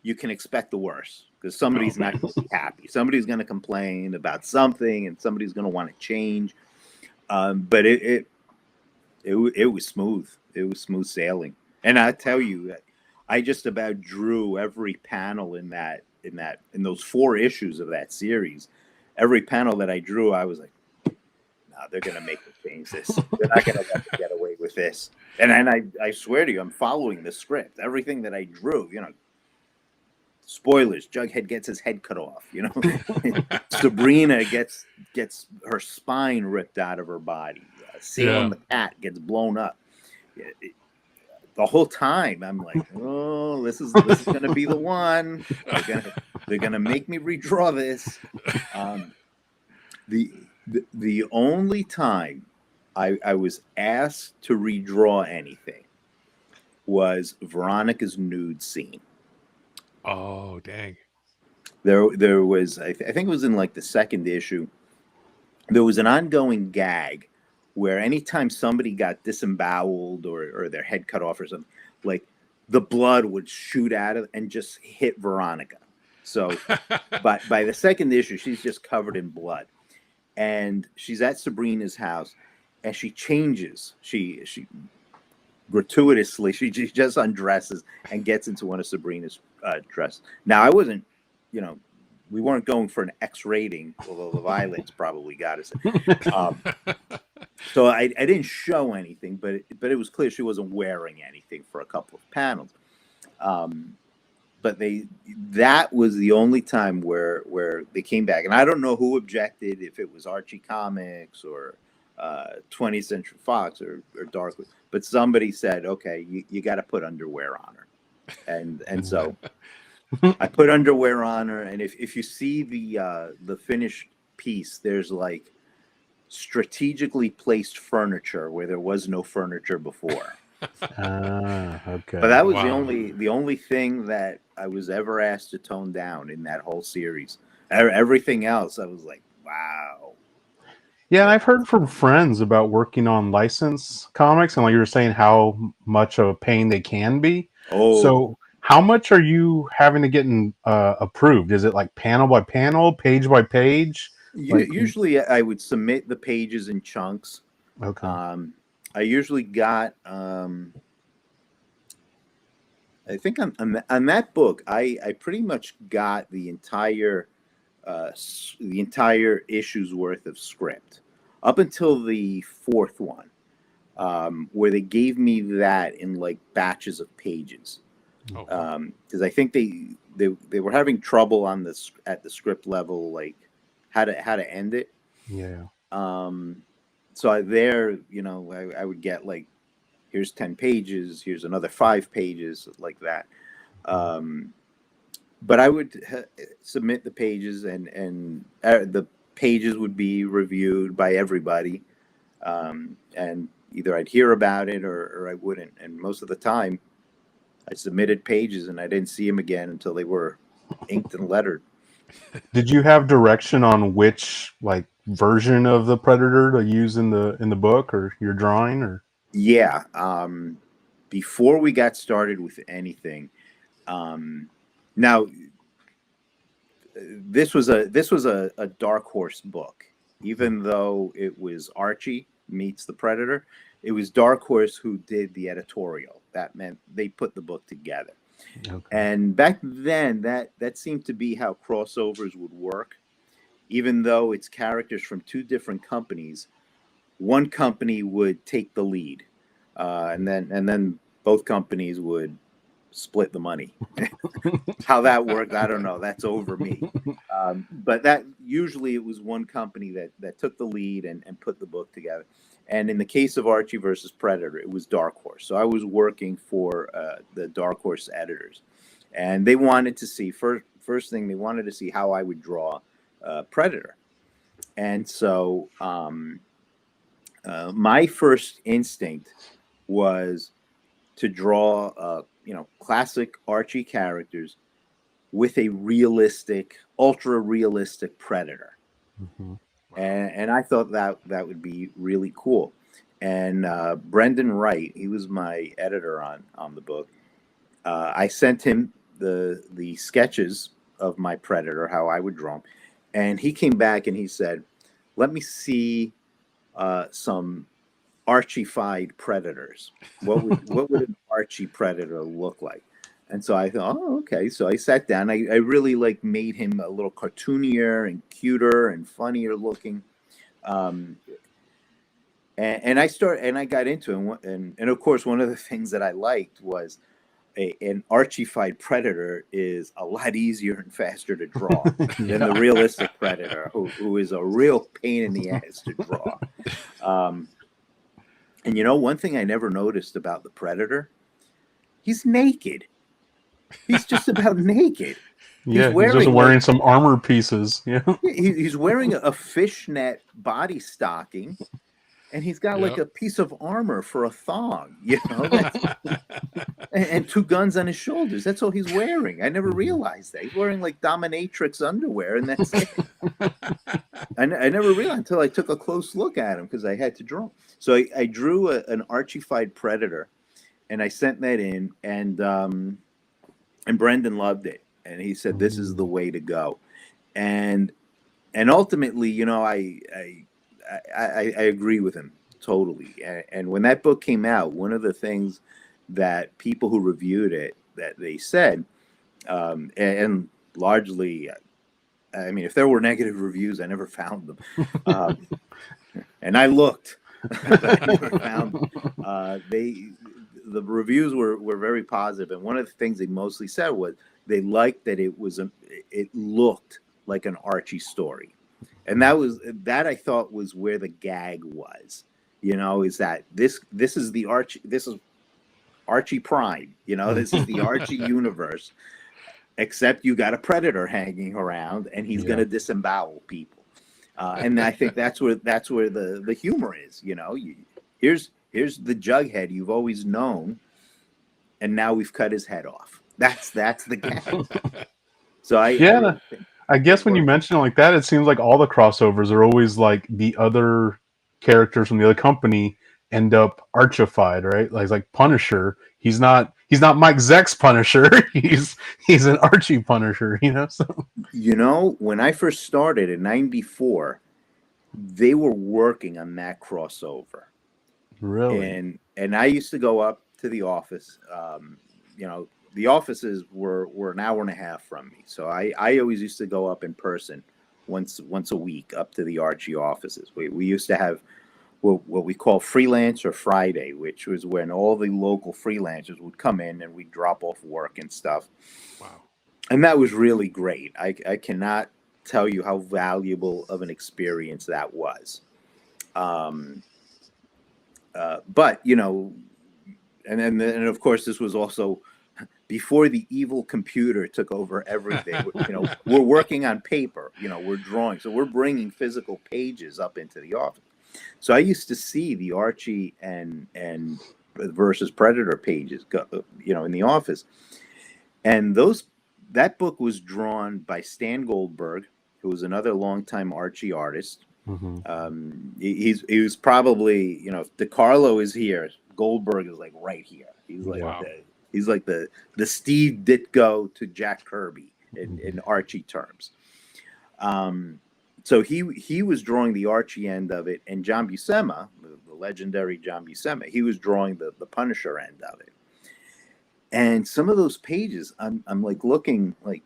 you can expect the worst, because somebody's not going to be happy. Somebody's going to complain about something, and somebody's going to want to change. But it was smooth. It was smooth sailing. And I tell you, I just about drew every panel in those 4 issues of that series. Every panel that I drew, I was like, no, they're gonna make me change this. They're not gonna let me get away with this. And I swear to you, I'm following the script. Everything that I drew, spoilers, Jughead gets his head cut off, Sabrina gets her spine ripped out of her body. Salem the cat gets blown up. The whole time I'm like, oh, this is gonna be the one. They're gonna make me redraw this. The only time I was asked to redraw anything was Veronica's nude scene. Oh, dang. There was, I think it was in like the second issue, there was an ongoing gag where anytime somebody got disemboweled or their head cut off or something, like the blood would shoot out of and just hit Veronica. So, but by the second issue, she's just covered in blood. And she's at Sabrina's house, and she changes. She gratuitously, she just undresses and gets into one of Sabrina's dresses. Now, I wasn't, we weren't going for an X rating, although the violence probably got us. So I didn't show anything, but it was clear she wasn't wearing anything for a couple of panels. But that was the only time where they came back, and I don't know who objected, if it was Archie Comics or 20th Century Fox or Dark, but somebody said, okay, you got to put underwear on her, and so I put underwear on her, and if you see the finished piece, there's like strategically placed furniture where there was no furniture before. Okay. But that was the only thing that I was ever asked to tone down in that whole series. Everything else, I was like, wow. Yeah, and I've heard from friends about working on licensed comics, and like you were saying, how much of a pain they can be. Oh, So how much are you having to get approved? Is it like panel by panel, page by page? Usually I would submit the pages in chunks. Okay. I usually got, I think on that book, I pretty much got the entire issue's worth of script up until the fourth one, where they gave me that in like batches of pages. Because I think they were having trouble at the script level, like how to end it. Yeah. So I would get like, here's 10 pages, here's another 5 pages, like that. But I would submit the pages, and the pages would be reviewed by everybody. And either I'd hear about it or I wouldn't. And most of the time, I submitted pages and I didn't see them again until they were inked and lettered. Did you have direction on which like version of the Predator to use in the book or your drawing? Or yeah, before we got started with anything, now this was a Dark Horse book. Even though it was Archie meets the Predator, it was Dark Horse who did the editorial. That meant they put the book together. Okay. And back then, that seemed to be how crossovers would work. Even though it's characters from two different companies, one company would take the lead, and then both companies would split the money. How that worked, I don't know. That's over me. But that usually it was one company that took the lead and put the book together. And in the case of Archie versus Predator, it was Dark Horse. So I was working for the Dark Horse editors, and they wanted to see first thing they wanted to see how I would draw Predator. And so my first instinct was to draw classic Archie characters with a realistic, ultra realistic Predator. Mm-hmm. And I thought that would be really cool. And Brendan Wright, he was my editor on the book. I sent him the sketches of my Predator, how I would draw him. And he came back and he said, let me see some Archie-fied Predators. What would an Archie Predator look like? And so I thought, oh, okay. So I sat down. I really made him a little cartoonier and cuter and funnier looking. And I got into it, and of course, one of the things that I liked was an Archie-fied Predator is a lot easier and faster to draw than the realistic Predator, who is a real pain in the ass to draw. And you know, one thing I never noticed about the Predator, he's naked. He's just about naked. Yeah, he's just wearing some armor pieces. Yeah, he's wearing a fishnet body stocking, and he's got like a piece of armor for a thong, you know, and two guns on his shoulders. That's all he's wearing. I never realized that. He's wearing like dominatrix underwear, and that's it. I never realized until I took a close look at him because I had to draw. So I drew an Archie-fied Predator, and I sent that in, and Brendan loved it. And he said, "This is the way to go," and ultimately, you know, I agree with him totally. And when that book came out, one of the things that people who reviewed it that they said, and largely, I mean, if there were negative reviews, I never found them, and I looked, but I never found them. The reviews were very positive, and one of the things they mostly said was they liked that it looked like an Archie story, and that I thought was where the gag was. You know, is that this is the Archie, this is Archie Prime. You know, this is the Archie universe, except you got a Predator hanging around, and he's going to disembowel people, and I think that's where the humor is. You know, here's the Jughead you've always known, and now we've cut his head off. That's the gag. So I guess when you mention it like that, it seems like all the crossovers are always like the other characters from the other company end up archified, right? Like Punisher, he's not Mike Zeck's Punisher. he's an Archie Punisher, you know. So you know, when I first started in '94, they were working on that crossover. Really? And I used to go up to the office. You know, the offices were an hour and a half from me, so I always used to go up in person once a week up to the Archie offices. We used to have what we call Freelancer Friday, which was when all the local freelancers would come in and we'd drop off work and stuff. Wow. And that was really great. I cannot tell you how valuable of an experience that was. But, you know, and of course, this was also before the evil computer took over everything. You know, we're working on paper, you know, we're drawing. So we're bringing physical pages up into the office. So I used to see the Archie and versus Predator pages, you know, in the office. And that book was drawn by Stan Goldberg, who was another longtime Archie artist. Mm-hmm. He was probably, you know, if DeCarlo is here, Goldberg is like right here. He's like he's like the Steve Ditko to Jack Kirby in Archie terms. So he was drawing the Archie end of it, and John Buscema, the legendary John Buscema, he was drawing the Punisher end of it. And some of those pages, I'm like looking like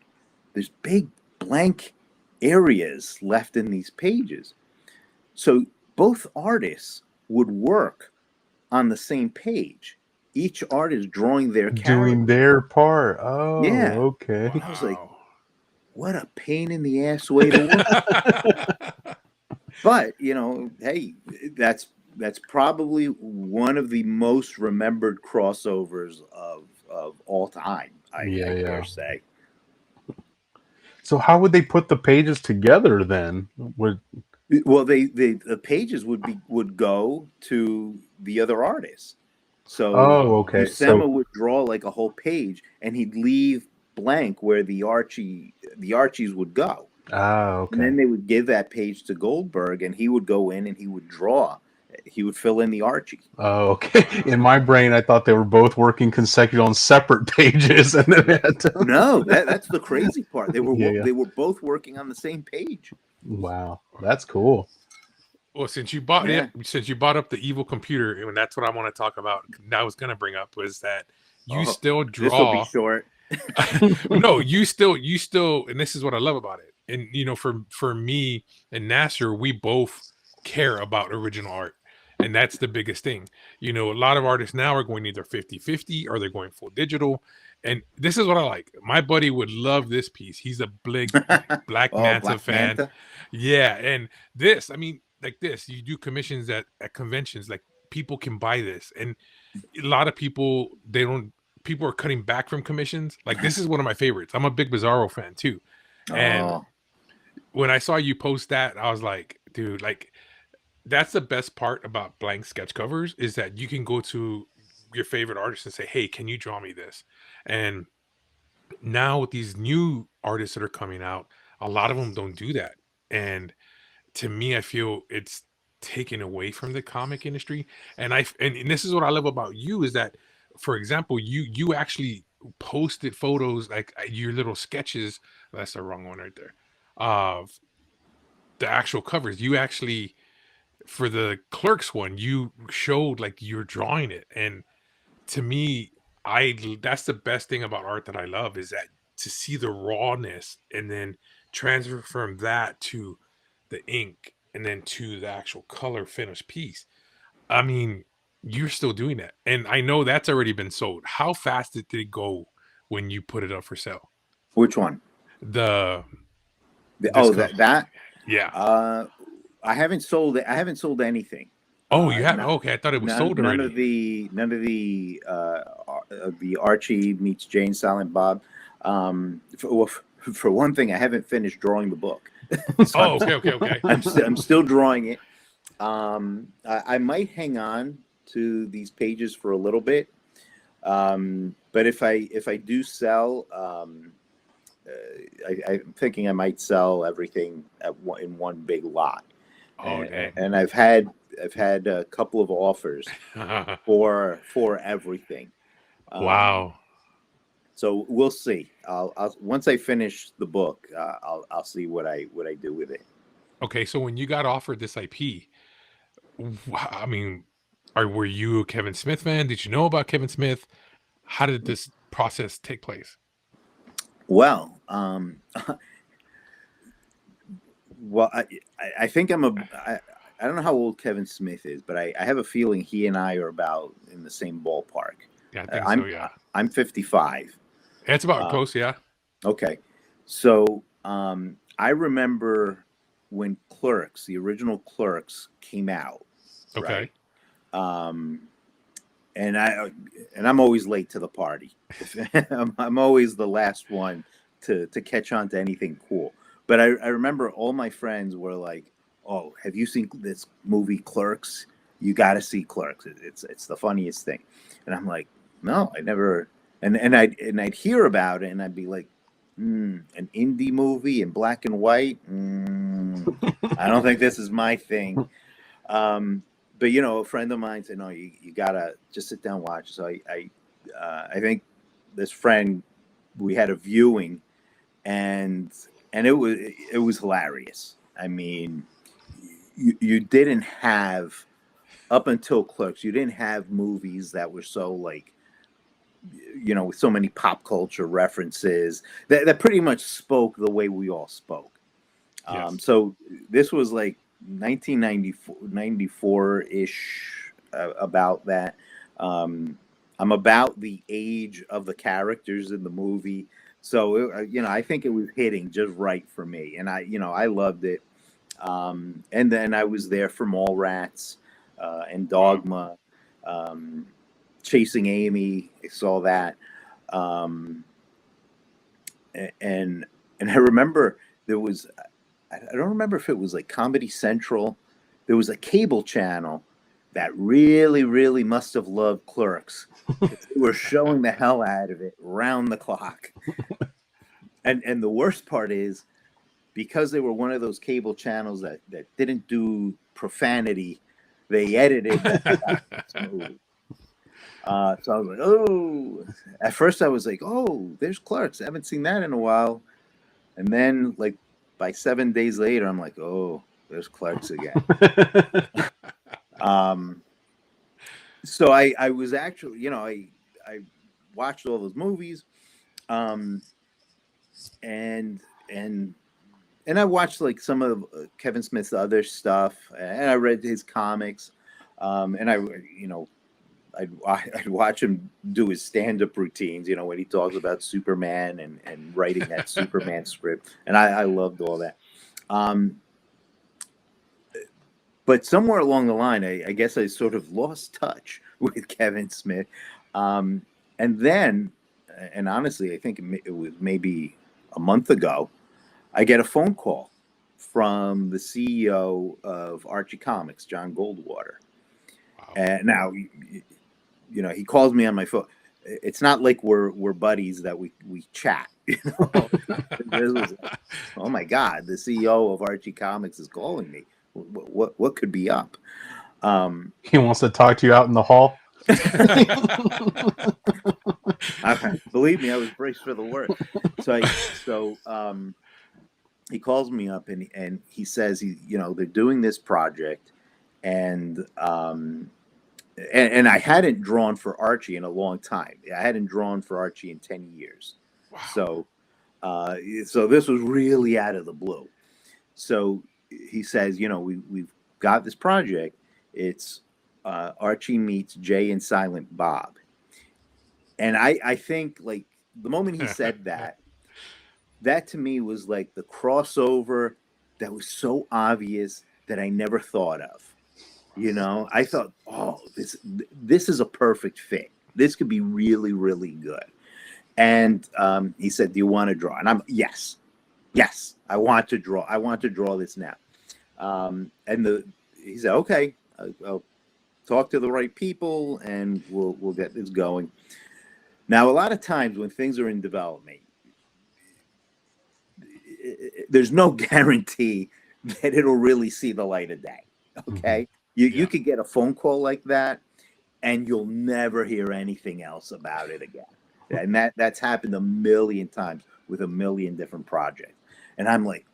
there's big blank areas left in these pages. So both artists would work on the same page. Each artist drawing their character. Doing their part. Oh, yeah. Okay. Wow. I was like, what a pain in the ass way to work. But, you know, hey, that's probably one of the most remembered crossovers of all time, I dare say. So how would they put the pages together then? Well, the pages would go to the other artists. So Buscema would draw like a whole page, and he'd leave blank where the Archies would go. Okay. And then they would give that page to Goldberg, and he would go in and he would draw. He would fill in the Archie. Oh, okay. In my brain, I thought they were both working consecutive on separate pages, and then they had to... No, that's the crazy part. They were both working on the same page. Wow, that's cool. Well, since you brought up the evil computer, and that's what I want to talk about. I was going to bring up was that you still draw. This will be short. No, you still, and this is what I love about it. And you know, for me and Nasser, we both care about original art. And that's the biggest thing. You know, a lot of artists now are going either 50-50 or they're going full digital. And this is what I like. My buddy would love this piece. He's a big Black Oh, Manta Black fan. Manta. Yeah. And this, I mean, like this, you do commissions at conventions, like people can buy this. And a lot of people, people are cutting back from commissions. Like this is one of my favorites. I'm a big Bizarro fan too. And Oh, when I saw you post that, I was like, dude, like that's the best part about blank sketch covers is that you can go to your favorite artist and say, hey, can you draw me this? And now with these new artists that are coming out, a lot of them don't do that. And to me, I feel it's taken away from the comic industry. And this is what I love about you is that, for example, you actually posted photos like your little sketches. That's the wrong one right there. Of the actual covers. You actually for the Clerks one, you showed like you're drawing it. And to me, that's the best thing about art that I love is that to see the rawness and then transfer from that to the ink and then to the actual color finished piece. I mean, you're still doing that. And I know that's already been sold. How fast did it go when you put it up for sale? which one? The this Oh, co- that. yeah. I haven't sold it. I haven't sold anything. Oh, you have None, okay. I thought it was sold already. none of the Archie meets Jane Silent Bob. For one thing, I haven't finished drawing the book. So okay. I'm still drawing it. I might hang on to these pages for a little bit, but if I do sell, I'm thinking I might sell everything in one big lot. Oh, dang. And I've had a couple of offers for everything. Wow. So we'll see. I'll once I finish the book, I'll see what I do with it. Okay, so when you got offered this IP, I mean, were you a Kevin Smith fan? Did you know about Kevin Smith? How did this process take place? Well, well, I think I don't know how old Kevin Smith is, but I have a feeling he and I are about in the same ballpark. Yeah, I think so. Yeah, I'm 55. it's about close. Yeah. Okay, so I remember when Clerks, the original Clerks, came out. Okay. Right? And I'm always late to the party. I'm always the last one to catch on to anything cool. But I remember all my friends were like, "Oh, have you seen this movie Clerks? You got to see Clerks. It's the funniest thing." And I'm like, "No, I never." And I'd hear about it, and I'd be like, "An indie movie in black and white. I don't think this is my thing." But a friend of mine said, "No, you gotta just sit down and watch." So I think this friend, we had a viewing, and it was hilarious. I mean, you didn't have, up until Clerks, you didn't have movies that were so like, with so many pop culture references that pretty much spoke the way we all spoke. Yes. So this was like 1994-ish, about that. I'm about the age of the characters in the movie. So, I think it was hitting just right for me. And I loved it. And then I was there for Mallrats and Dogma, Chasing Amy. I saw that. And I remember there was, I don't remember if it was like Comedy Central. There was a cable channel that really, really must have loved Clerks. They were showing the hell out of it round the clock. And the worst part is, because they were one of those cable channels that didn't do profanity, they edited that movie. So I was like, oh. At first I was like, oh, there's Clerks. I haven't seen that in a while. And then, like, by 7 days later, I'm like, oh, there's Clerks again. So I was actually, I watched all those movies, and I watched like some of Kevin Smith's other stuff, and I read his comics. And I'd watch him do his stand-up routines, when he talks about Superman and writing that Superman script, and I loved all that. But somewhere along the line, I guess I sort of lost touch with Kevin Smith. And then, and honestly, I think it was maybe a month ago, I get a phone call from the CEO of Archie Comics, John Goldwater. Wow. And now, he calls me on my phone. It's not like we're buddies that we chat. This was, oh my God, the CEO of Archie Comics is calling me. What could be up? He wants to talk to you out in the hall. Believe me, I was braced for the worst. So he calls me up and he says they're doing this project, and I hadn't drawn for Archie in a long time. I hadn't drawn for Archie in 10 years. Wow. So this was really out of the blue. So he says, we've got this project. It's Archie meets Jay and Silent Bob. And I think, like, the moment he said that to me was like the crossover that was so obvious that I never thought of. I thought, oh, this is a perfect fit. This could be really, really good. And he said, do you want to draw? And I'm, yes, I want to draw. I want to draw this now. He said, okay, I'll talk to the right people and we'll get this going. Now, a lot of times when things are in development, there's no guarantee that it'll really see the light of day. Okay. You could get a phone call like that and you'll never hear anything else about it again. And that's happened a million times with a million different projects. And I'm like,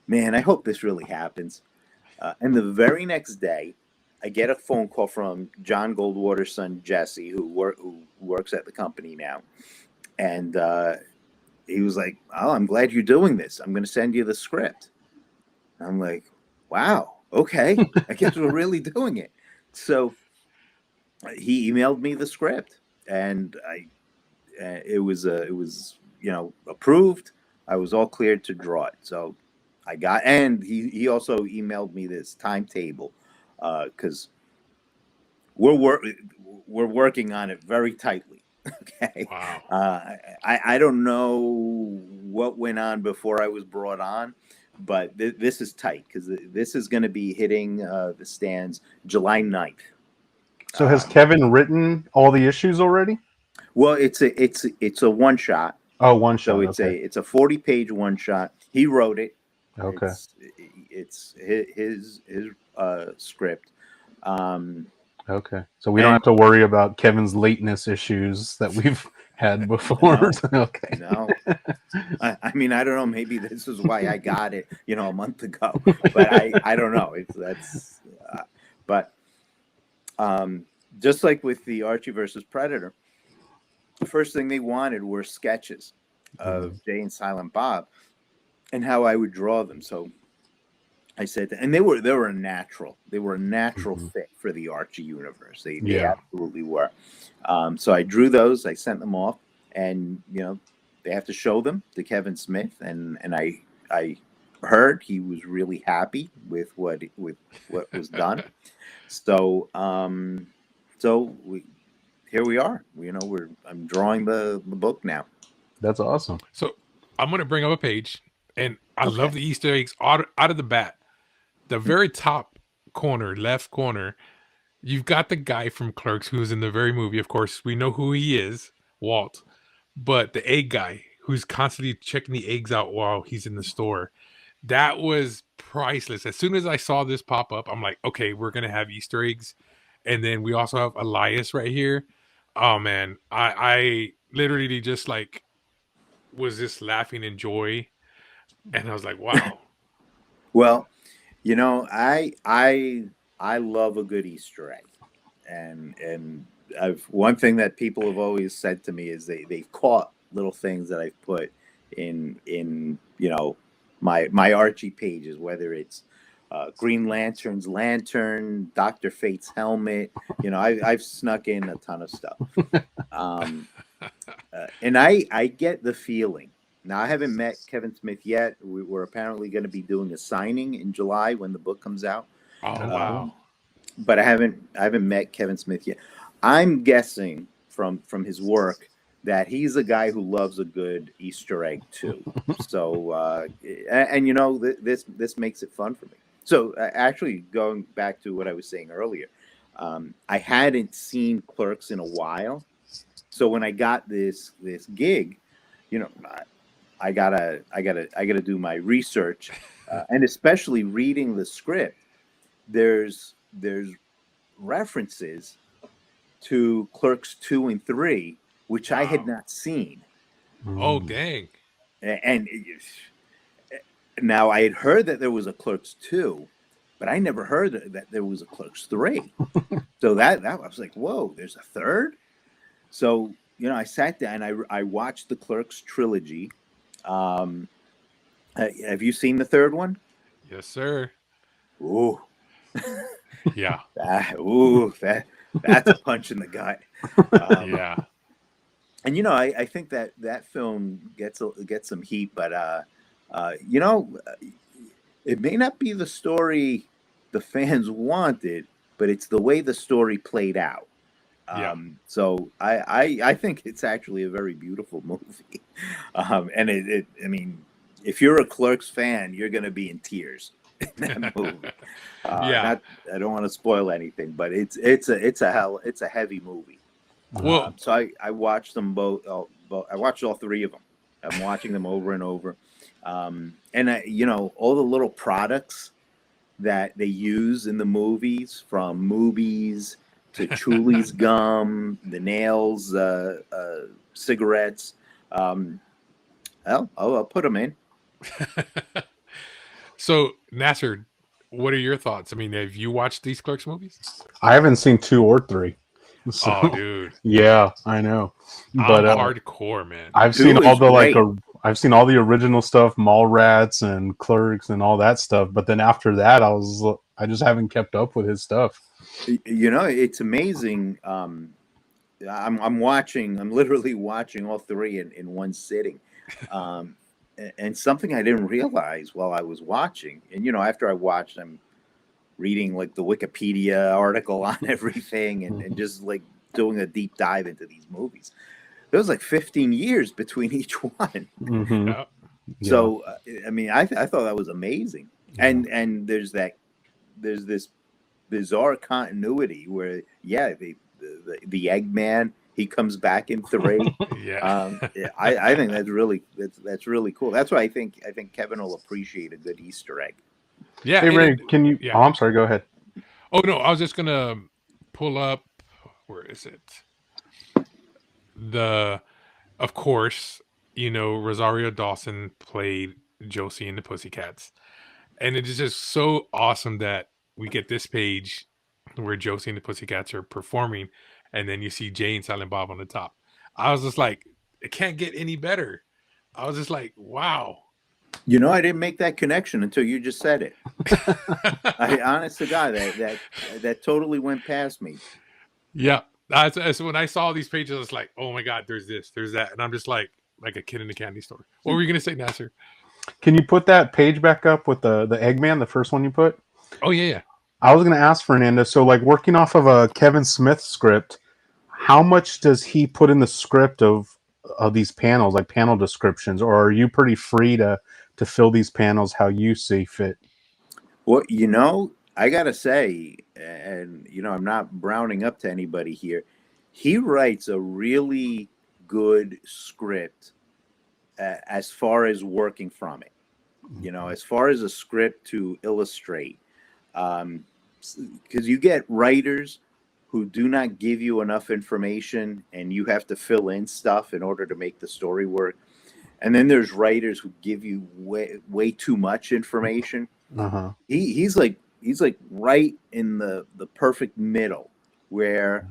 man, I hope this really happens. And the very next day, I get a phone call from John Goldwater's son, Jesse, who works at the company now. And he was like, oh, I'm glad you're doing this. I'm going to send you the script. I'm like, wow, okay. I guess we're really doing it. So he emailed me the script, and it was approved. I was all cleared to draw it. So I got, and he also emailed me this timetable because we're working on it very tightly. Okay. Wow. I don't know what went on before I was brought on, but this is tight because this is going to be hitting the stands July 9th. So has Kevin written all the issues already? Well, it's a one shot. Oh, one shot. So it's okay. it's a 40-page one shot. He wrote it. Okay. It's his script. Okay. So we don't have to worry about Kevin's lateness issues that we've had before. No, okay. No. I mean, I don't know. Maybe this is why I got it, a month ago. But I don't know. But just like with the Archie versus Predator, the first thing they wanted were sketches of Jay and Silent Bob and how I would draw them. So I said, and they were a natural. They were a natural fit for the Archie universe. They absolutely were. So I drew those. I sent them off, and they have to show them to Kevin Smith, and I heard he was really happy with what was done. So here we are. I'm drawing the book now. That's awesome. So I'm going to bring up a page, and I love the Easter eggs out of the bat. The very top corner, left corner, you've got the guy from Clerks who's in the very movie. Of course, we know who he is, Walt. But the egg guy who's constantly checking the eggs out while he's in the store, that was priceless. As soon as I saw this pop up, I'm like, okay, we're going to have Easter eggs. And then we also have Elias right here. Oh, man. I literally just was just laughing in joy. And I was like, wow. Well, I love a good Easter egg, and one thing that people have always said to me is they've caught little things that I've put in my Archie pages, whether it's Green Lantern's lantern, Dr. Fate's helmet. You know, I've snuck in a ton of stuff. And I get the feeling. Now, I haven't met Kevin Smith yet. We're apparently going to be doing a signing in July when the book comes out. Oh wow. But I haven't met Kevin Smith yet. I'm guessing from his work that he's a guy who loves a good Easter egg too. So and you know, this makes it fun for me. So actually, going back to what I was saying earlier, I hadn't seen Clerks in a while. So when I got this gig, you know, I gotta do my research, and especially reading the script. There's references to Clerks 2 and 3, which I had not seen. Oh dang. And now I had heard that there was a Clerks 2, but I never heard that there was a Clerks 3. So that I was like, whoa, there's a third? So, you know, I sat down and I watched the Clerks trilogy. Have you seen the third one? Yes, sir. Ooh. Yeah. That's a punch in the gut. Yeah. And you know, I think that film gets some heat, but you know, it may not be the story the fans wanted, but it's the way the story played out. So I think it's actually a very beautiful movie. And I mean, if you're a Clerks fan, you're going to be in tears in that movie. I don't want to spoil anything, but it's a heavy movie. Well, so I watched them both. I watched all three of them. I'm watching them over and over. And you know, all the little products that they use in the movies, from movies to Chuli's gum, the nails, cigarettes. I'll put them in. So Nasser, what are your thoughts? I mean, have you watched these Clerks movies? I haven't seen 2 or 3. So, Oh, dude. Yeah, I know. But I'm hardcore, man. I've 2 seen all is the great. I've seen all the original stuff, Mallrats and Clerks and all that stuff. But then after that, I just haven't kept up with his stuff. You know, it's amazing. I'm literally watching all three in one sitting. And something I didn't realize while I was watching, and you know, after I watched, I'm reading like the Wikipedia article on everything and just like doing a deep dive into these movies. There was like 15 years between each one. Mm-hmm. Yeah. So I mean, I thought that was amazing. And there's this bizarre continuity where the Eggman, he comes back in 3. I think that's really cool. That's why I think Kevin will appreciate a good Easter egg. Yeah. Hey Ray, can you? Yeah. Oh, I'm sorry. Go ahead. Oh no, I was just gonna pull up. Where is it? Of course, you know, Rosario Dawson played Josie in the Pussycats, and it is just so awesome that we get this page where Josie and the Pussycats are performing, and then you see Jay and Silent Bob on the top. I was just like, it can't get any better. I was just like, wow. You know, I didn't make that connection until you just said it. I honest to God, that totally went past me. Yeah. So when I saw these pages, I was like, oh my God, there's this, there's that. And I'm just like a kid in a candy store. What were you going to say, Nasser? Can you put that page back up with the Eggman, the first one you put? Oh, yeah. I was going to ask Fernando, so like working off of a Kevin Smith script, how much does he put in the script of these panels, like panel descriptions, or are you pretty free to fill these panels how you see fit? Well, you know, I got to say, and you know, I'm not browning up to anybody here, he writes a really good script as far as working from it. You know, as far as a script to illustrate, because you get writers who do not give you enough information and you have to fill in stuff in order to make the story work. And then there's writers who give you way too much information. Uh-huh. He's like right in the perfect middle where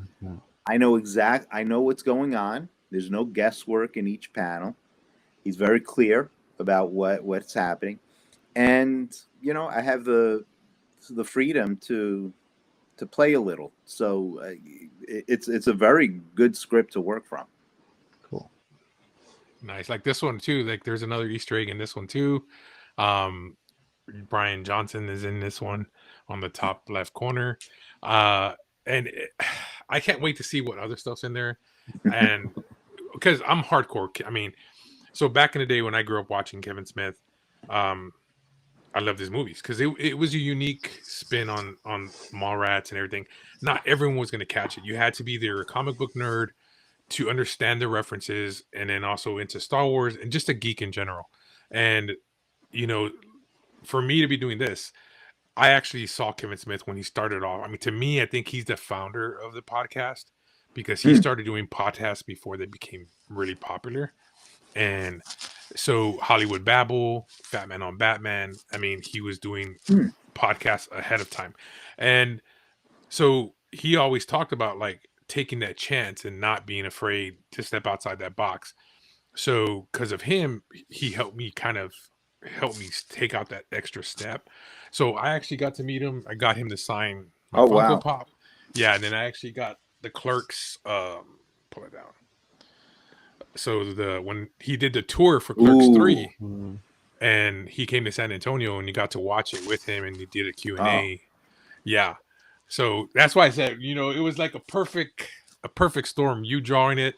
I know what's going on. There's no guesswork in each panel. He's very clear about what's happening. And, you know, I have the the freedom to play a little. So it's a very good script to work from. Cool. Nice. Like this one too. Like there's another Easter egg in this one too. Um, Brian Johnson is in this one on the top left corner. And I can't wait to see what other stuff's in there. And because I'm hardcore. I mean, so back in the day when I grew up watching Kevin Smith, I loved his movies because it was a unique spin on Mallrats and everything. Not everyone was going to catch it. You had to be either a comic book nerd to understand the references, and then also into Star Wars and just a geek in general. And you know, for me to be doing this, I actually saw Kevin Smith when he started off. I mean, to me, I think he's the founder of the podcast because he started doing podcasts before they became really popular. And so Hollywood Babble, Fat Man on Batman, I mean, he was doing podcasts ahead of time. And so he always talked about like taking that chance and not being afraid to step outside that box. So because of him, he helped me take out that extra step. So I actually got to meet him. I got him to sign my Funko wow. Pop. Yeah, and then I actually got the Clerks pull it down. So when he did the tour for Clerks 3 and he came to San Antonio and you got to watch it with him and he did a Q&A. Yeah. So that's why I said, you know, it was like a perfect storm. You drawing it,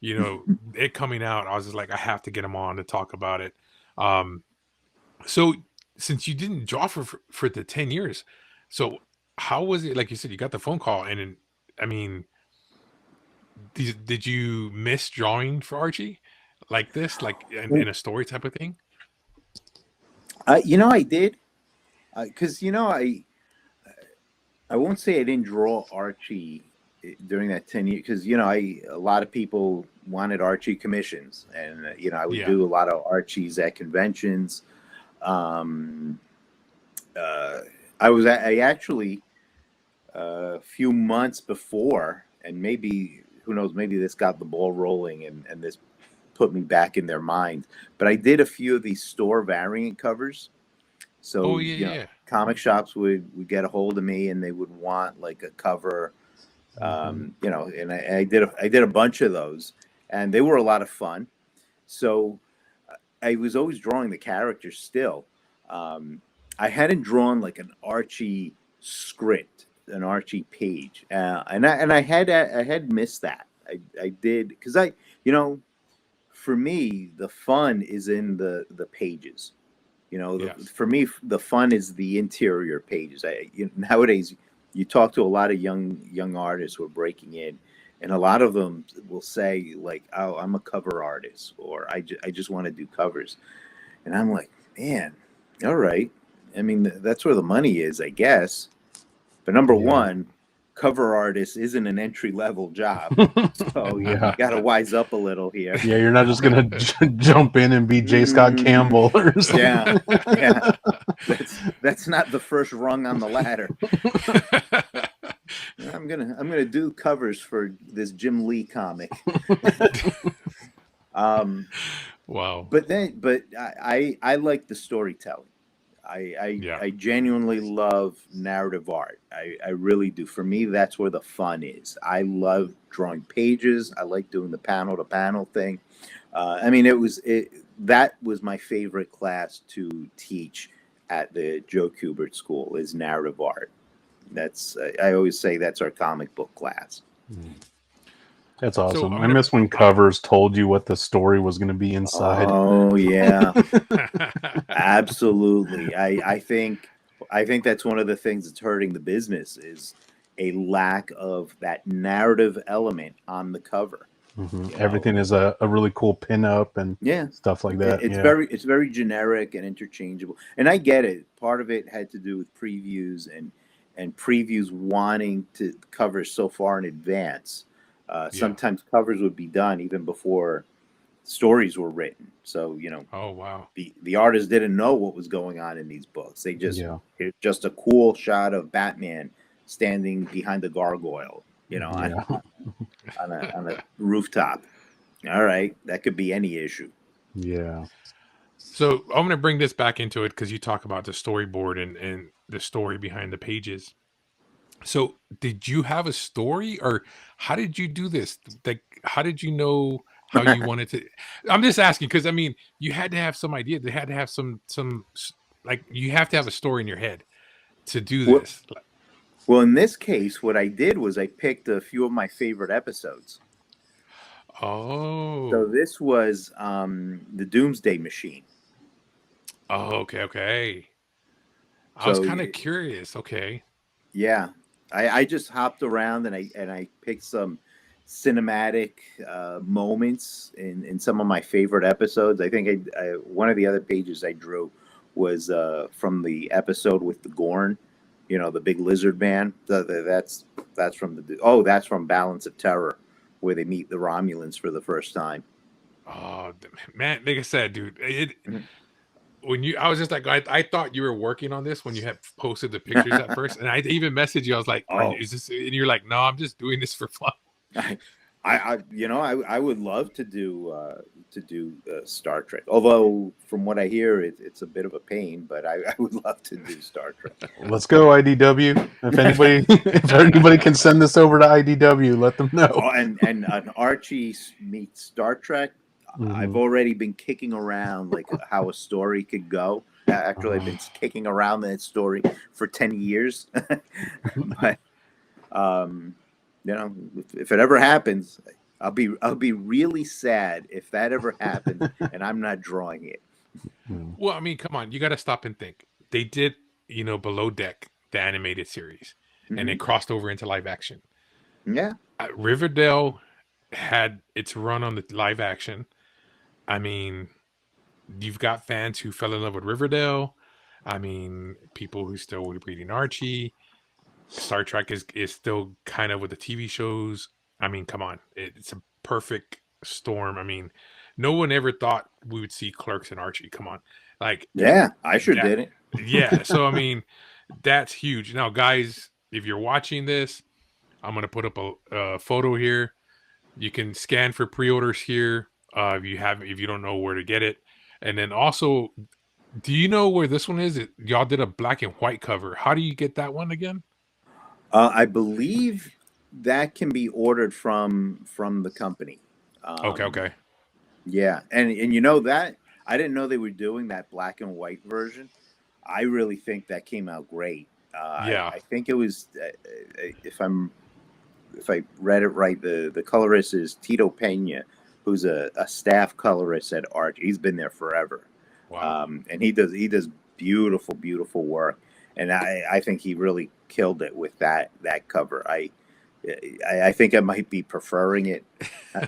you know, it coming out. I was just like, I have to get him on to talk about it. So since you didn't draw for the 10 years, so how was it? Like you said, you got the phone call and I mean, did you miss drawing for Archie like this, like in a story type of thing? You know, I did, because you know, I won't say I didn't draw Archie during that 10 years, because you know, a lot of people wanted Archie commissions, and you know, I would do a lot of Archies at conventions. I actually a few months before, and maybe who knows, maybe this got the ball rolling and this put me back in their mind. But I did a few of these store variant covers. So you know, comic shops would get a hold of me and they would want like a cover, you know, and I did a bunch of those and they were a lot of fun. So I was always drawing the characters still. I hadn't drawn like an Archie script, an Archie page, and I had missed that. I did because you know, for me the fun is in the pages. You know, for me the fun is the interior pages. Nowadays you talk to a lot of young artists who are breaking in, and a lot of them will say like, "Oh, I'm a cover artist," or I just want to do covers," and I'm like, man, all right. I mean, that's where the money is, I guess. But number one, cover artist isn't an entry-level job. So you got to wise up a little here. Yeah, you're not just going to jump in and be J. Scott Campbell or something. Yeah. That's not the first rung on the ladder. I'm gonna do covers for this Jim Lee comic. Wow. But I like the storytelling. I genuinely love narrative art. I really do. For me, that's where the fun is. I love drawing pages. I like doing the panel to panel thing. I mean, that was my favorite class to teach at the Joe Kubert School is narrative art. That's I always say that's our comic book class. That's awesome. So I miss when covers told you what the story was going to be inside. Oh yeah, absolutely. I think that's one of the things that's hurting the business is a lack of that narrative element on the cover. Everything is a really cool pinup and stuff like that. It's very generic and interchangeable. And I get it. Part of it had to do with previews and previews wanting to cover so far in advance. Sometimes covers would be done even before stories were written. So, you know, oh wow, the artists didn't know what was going on in these books. They just it's just a cool shot of Batman standing behind the gargoyle, you know, on a rooftop. All right, that could be any issue. Yeah. So I'm going to bring this back into it because you talk about the storyboard and the story behind the pages. So did you have a story, or how did you do this? Like, how did you know how you wanted to? I'm just asking because I mean, you had to have some idea. They had to have like you have to have a story in your head to do Well, this. well, in this case, what I did was I picked a few of my favorite episodes. So Oh, this was the Doomsday Machine. oh, okay. I was So kind of curious. Okay. yeah, I just hopped around and I picked some cinematic moments in some of my favorite episodes. I think one of the other pages I drew was from the episode with the Gorn, you know, the big lizard man. That's from that's from Balance of Terror, where they meet the Romulans for the first time. Oh man, like I said, dude, Mhm. when I was just like, I thought you were working on this when you had posted the pictures at first, and I even messaged you. I was like, Oh, is this?" And you're like, "No, I'm just doing this for fun." I would love to do Star Trek. Although from what I hear, it's a bit of a pain, but I would love to do Star Trek. Let's go, IDW. If anybody, if anybody can send this over to IDW, let them know. Oh, and an Archie meets Star Trek. I've Mhm. already been kicking around like how a story could go. Actually, I've been kicking around that story for 10 years. But um, you know, if it ever happens, I'll be really sad if that ever happens and I'm not drawing it. Well, I mean, come on, you got to stop and think. They did, Below Deck, the animated series, and Hmm. it crossed over into live action. Yeah, Riverdale had its run on the live action. I mean, you've got fans who fell in love with Riverdale. I mean, people who still were reading Archie. Star Trek is still kind of with the TV shows. I mean, come on, it's a perfect storm. I mean, no one ever thought we would see Clerks and Archie. Come on, like yeah, I sure that. did it. Yeah. So I mean, that's huge. Now, guys, if you're watching this, I'm gonna put up a photo here. You can scan for pre-orders here. If you don't know where to get it, and then also, do you know where this one is? Y'all did a black and white cover. How do you get that one again? I believe that can be ordered from the company. Okay, Um, okay. yeah, and you know that I didn't know they were doing that black and white version. I really think that came out great. Yeah. I think it was if I read it right, the colorist is Tito Pena, who's a staff colorist at Arch. He's been there forever, Wow. and he does beautiful work. And I think he really killed it with that cover. I think I might be preferring it,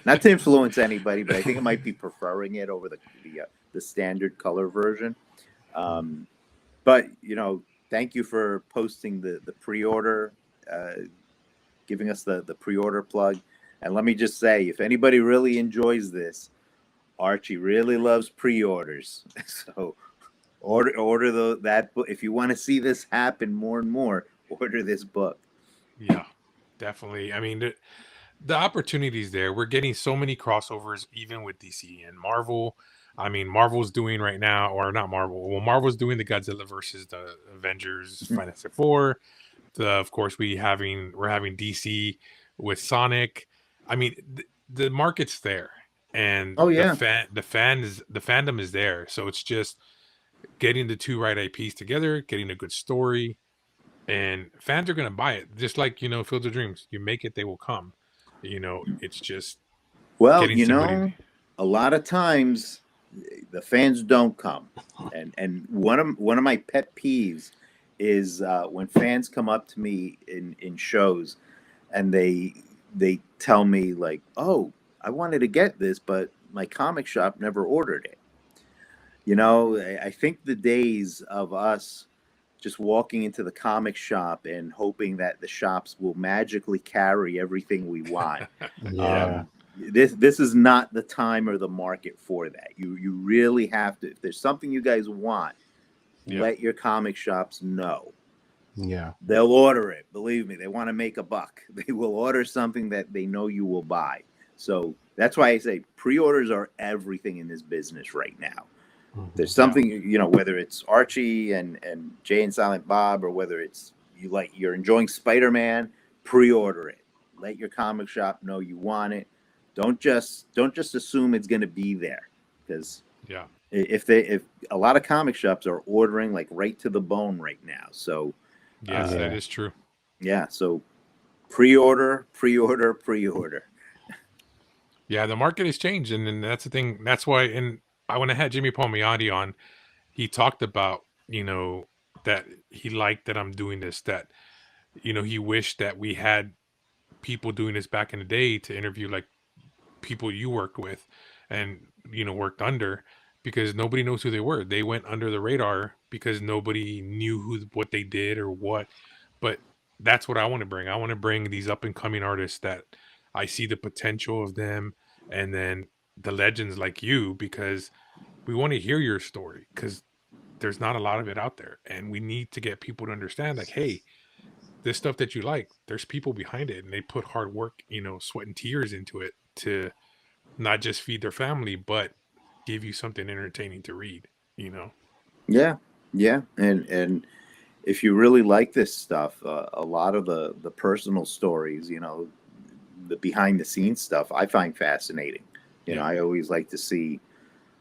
not to influence anybody, but I think I might be preferring it over the standard color version. Um, but thank you for posting the pre-order, giving us the pre-order plug. And let me just say, if anybody really enjoys this, Archie really loves pre-orders. So order that book if you want to see this happen more and more. Order this book. Yeah, definitely. I mean, the opportunities there. We're getting so many crossovers, even with DC and Marvel. I mean, Marvel's doing right now, or not Marvel. Well, Marvel's doing the Godzilla versus the Avengers, Fantastic Four. Of course, we're having DC with Sonic. I mean, the market's there, and Oh yeah. the fandom is there. So it's just getting the two right IPs together, getting a good story, and fans are gonna buy it. Just like Field of Dreams, you make it, they will come. It's just Well, getting somebody. a lot of times the fans don't come, and one of my pet peeves is when fans come up to me in shows and they tell me like, "Oh, I wanted to get this, but my comic shop never ordered it." I think the days of us just walking into the comic shop and hoping that the shops will magically carry everything we want. Yeah. Um, this is not the time or the market for that. You really have to. If there's something you guys want, Yeah, let your comic shops know. Yeah. They'll order it. Believe me, they want to make a buck. They will order something that they know you will buy. So that's why I say pre-orders are everything in this business right now. There's something, you know, whether it's Archie and Jay and Silent Bob, or whether it's you're enjoying Spider-Man, pre-order it. Let your comic shop know you want it. Don't just assume it's going to be there, because Yeah. if a lot of comic shops are ordering like right to the bone right now. So Yes, that is true. yeah, so pre-order. Yeah, the market has changed, and then that's the thing. That's why, and when I had Jimmy Palmiotti on, he talked about, you know, that he liked that I'm doing this, that, you know, he wished that we had people doing this back in the day to interview like people you worked with and, you know, worked under, because nobody knows who they were. They went under the radar because nobody knew what they did or what. But that's what I want to bring. I want to bring these up and coming artists that I see the potential of them, and then the legends like you, because we want to hear your story, because there's not a lot of it out there, and we need to get people to understand, like, hey, this stuff that you like, there's people behind it, and they put hard work, you know, sweat and tears into it to not just feed their family, but give you something entertaining to read, you know. Yeah, yeah, and if you really like this stuff, a lot of the personal stories, you know, the behind the scenes stuff, I find fascinating. You know, I always like to see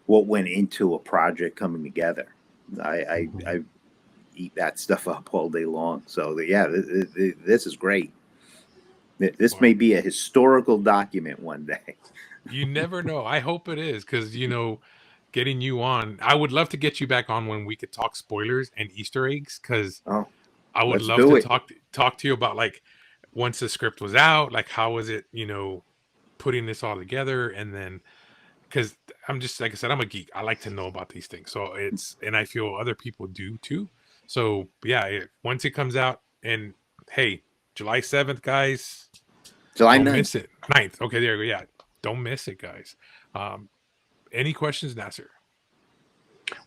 what went into a project coming together. I eat that stuff up all day long. So yeah, this is great. This may be a historical document one day. You never know. I hope it is, because, you know, getting you on, I would love to get you back on when we could talk spoilers and Easter eggs, because Oh, I would let's love do to it. talk to you about, like, once the script was out, like, how was it, you know, putting this all together, and then, because I'm just, like I said, I'm a geek. I like to know about these things. So and I feel other people do too. So yeah, once it comes out, and hey, July 7th, guys, July don't 9th. miss it. 9th. Okay, there you go. Yeah, don't miss it, guys. Any questions, Nasser?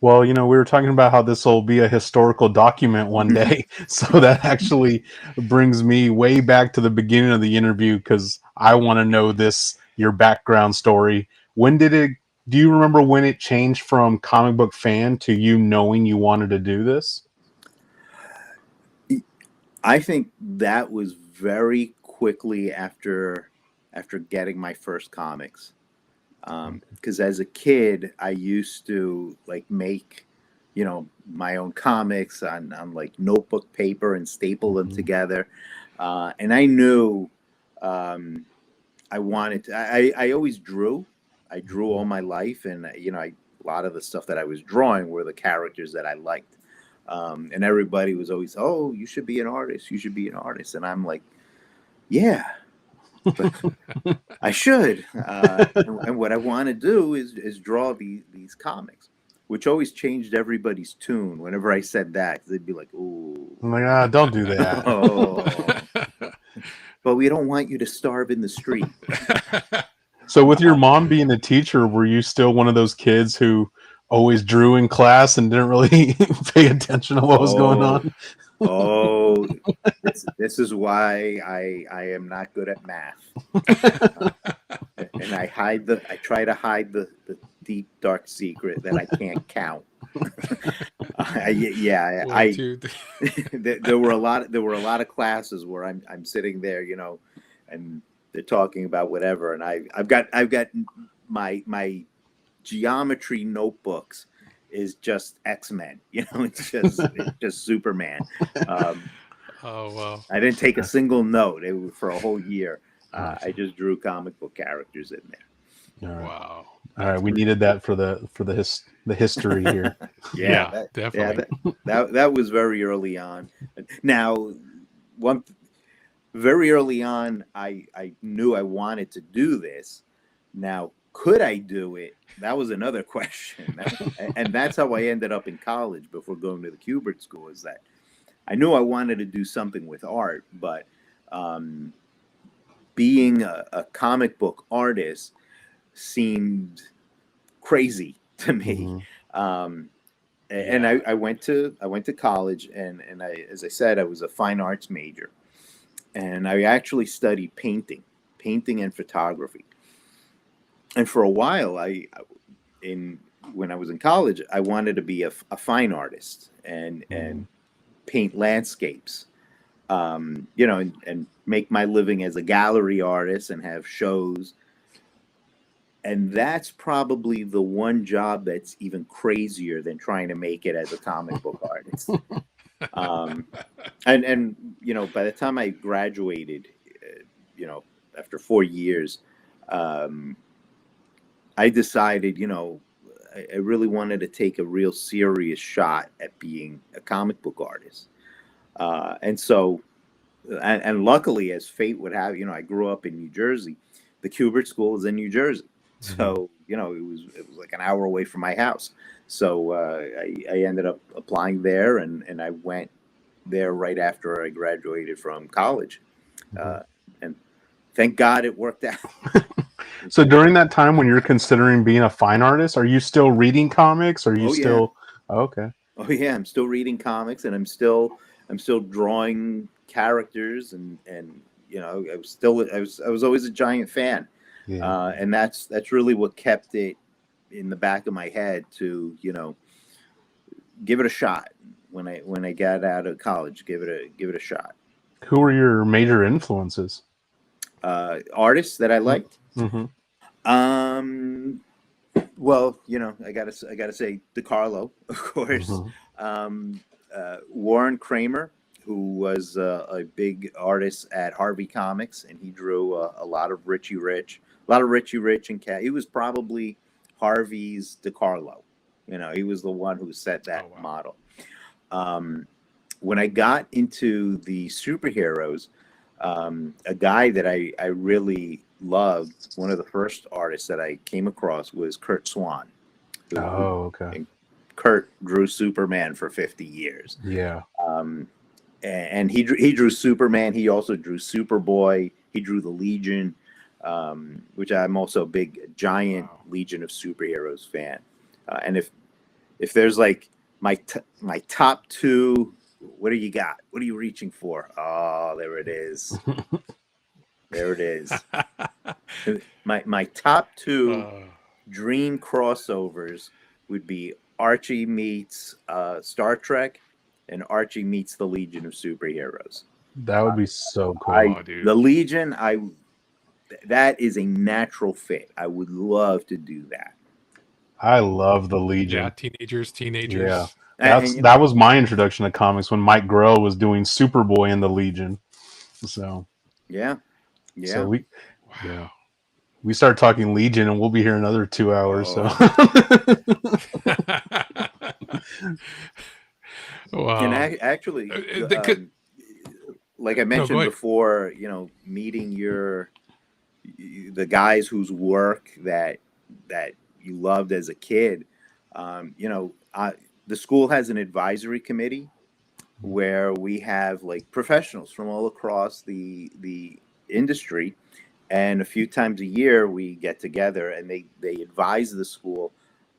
Well, you know, we were talking about how this will be a historical document one day. So that actually brings me way back to the beginning of the interview, because I want to know your background story. Do you remember when it changed from comic book fan to you knowing you wanted to do this? I think that was very quickly after getting my first comics. Because as a kid, I used to like make, you know, my own comics on like notebook paper and staple them together. And I knew I wanted to, I always drew. I drew all my life, and you know, a lot of the stuff that I was drawing were the characters that I liked. And everybody was always, "Oh, you should be an artist. You should be an artist." And I'm like, "Yeah, I should." And what I want to do is draw these comics, which always changed everybody's tune. Whenever I said that, they'd be like, "Ooh, I'm like, don't do that. oh." But we don't want you to starve in the street. So with your mom being a teacher, were you still one of those kids who always drew in class and didn't really pay attention to what was going on? Oh, this is why I am not good at math. And I try to hide the deep dark secret that I can't count. There were a lot of classes where I'm sitting there, you know, and they're talking about whatever, and I've got my geometry notebooks is just X-Men, you know, it's just Superman. Oh wow! I didn't take a single note for a whole year. I just drew comic book characters in there. All right. Wow! All right, we needed that for the history here. Yeah, definitely. That was very early on. Now, very early on, I knew I wanted to do this. Now, could I do it? That was another question. And that's how I ended up in college before going to the Kubert School, is that I knew I wanted to do something with art, but being a comic book artist seemed crazy to me. And I went to college, and as I said, I was a fine arts major, and I actually studied painting and photography. And for a while, in when I was in college, I wanted to be a fine artist and paint landscapes, and make my living as a gallery artist and have shows. And that's probably the one job that's even crazier than trying to make it as a comic book artist. And by the time I graduated, after 4 years, I decided, I really wanted to take a real serious shot at being a comic book artist. And so, and luckily, as fate would have, I grew up in New Jersey. The Kubert School is in New Jersey. So, it was like an hour away from my house. So I ended up applying there, and I went there right after I graduated from college. And thank God it worked out. So during that time when you're considering being a fine artist, are you still reading comics? Or are you still? Yeah. Oh, okay. Oh yeah, I'm still reading comics, and I'm still drawing characters, and I was always a giant fan. Yeah. And that's really what kept it in the back of my head to give it a shot when I got out of college. Give it a shot. Who were your major influences? Artists that I liked. Mm-hmm. Well, I gotta say DeCarlo, of course. Mm-hmm. Warren Kramer, who was a big artist at Harvey Comics, and he drew a lot of Richie Rich and Cat. He was probably Harvey's DeCarlo. He was the one who set that model. When I got into the superheroes, a guy that I really loved, one of the first artists that I came across was Curt Swan. Okay. Curt drew Superman for 50 years. Yeah. And he drew Superman. He also drew Superboy. He drew the Legion, which I'm also a giant Legion of Superheroes fan. And if there's like my top two, what do you got? What are you reaching for? Oh, there it is. There it is. My top two dream crossovers would be Archie meets Star Trek, and Archie meets the Legion of Superheroes. That would be so cool. Dude. The Legion, that is a natural fit. I would love to do that. I love the Legion. Yeah, teenagers. Yeah. That was my introduction to comics when Mike Grell was doing Superboy in the Legion. So yeah. So we start talking Legion, and we'll be here another 2 hours. So wow. And actually, like I mentioned before, meeting the guys whose work that you loved as a kid. The school has an advisory committee where we have like professionals from all across the industry, and a few times a year we get together and they advise the school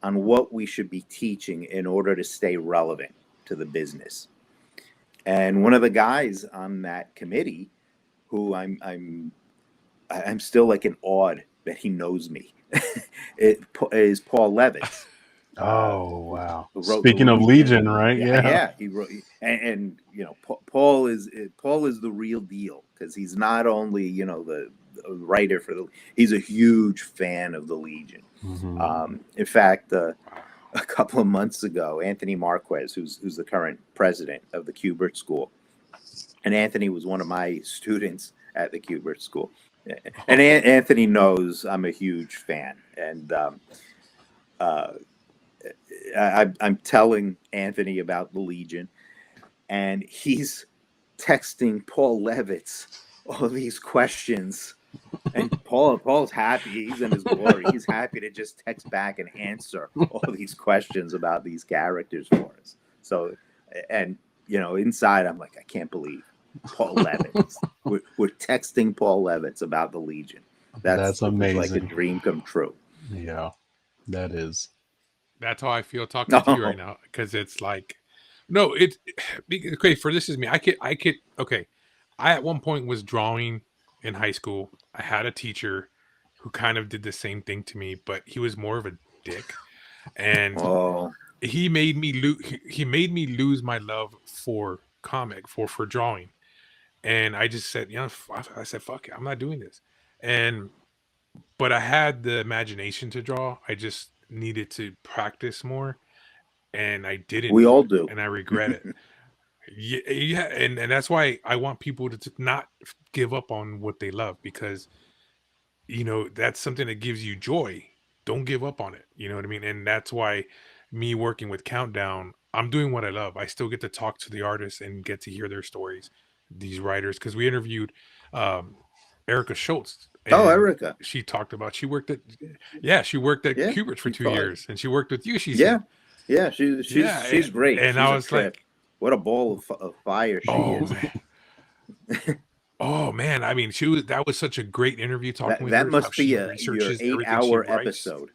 on what we should be teaching in order to stay relevant to the business. And one of the guys on that committee, who I'm still like in awe that he knows me, is Paul Levitz. Oh wow! Speaking of Legion, right? Yeah. He wrote, and Paul is the real deal, because he's not only the writer he's a huge fan of the Legion. Mm-hmm. In fact, a couple of months ago, Anthony Marquez, who's the current president of the Kubert School, and Anthony was one of my students at the Kubert School, and Anthony knows I'm a huge fan, and I'm telling Anthony about the Legion, and he's texting Paul Levitz all these questions, and Paul's happy. He's in his glory. He's happy to just text back and answer all these questions about these characters for us. So, and inside I'm like, I can't believe Paul Levitz. We're texting Paul Levitz about the Legion. That's amazing. Like a dream come true. Yeah, that is. That's how I feel talking to you right now, because it's like, no, okay. For this is me. I at one point was drawing in high school. I had a teacher who kind of did the same thing to me, but he was more of a dick. and Oh, he made me he made me lose my love for for drawing. And I just said, I said, fuck it, I'm not doing this. And but I had the imagination to draw. I just needed to practice more, and I didn't we do all it, do. and I regret it. Yeah, yeah, and that's why I want people to not give up on what they love, because that's something that gives you joy. Don't give up on it. You know what I mean? And that's why me working with Countdown, I'm doing what I love. I still get to talk to the artists and get to hear their stories, these writers, because we interviewed um, Erica Schultz, Oh, and Erica. she talked about she worked at Yeah, Kubert for she two taught. years, and she worked with you. She Yeah, said, yeah. yeah, She's great. and She's I a was like, trip. What a ball of fire she oh is. man. Oh man, I mean, that was such a great interview talking with That her, how must be she your researches everything she 8-hour writes. episode.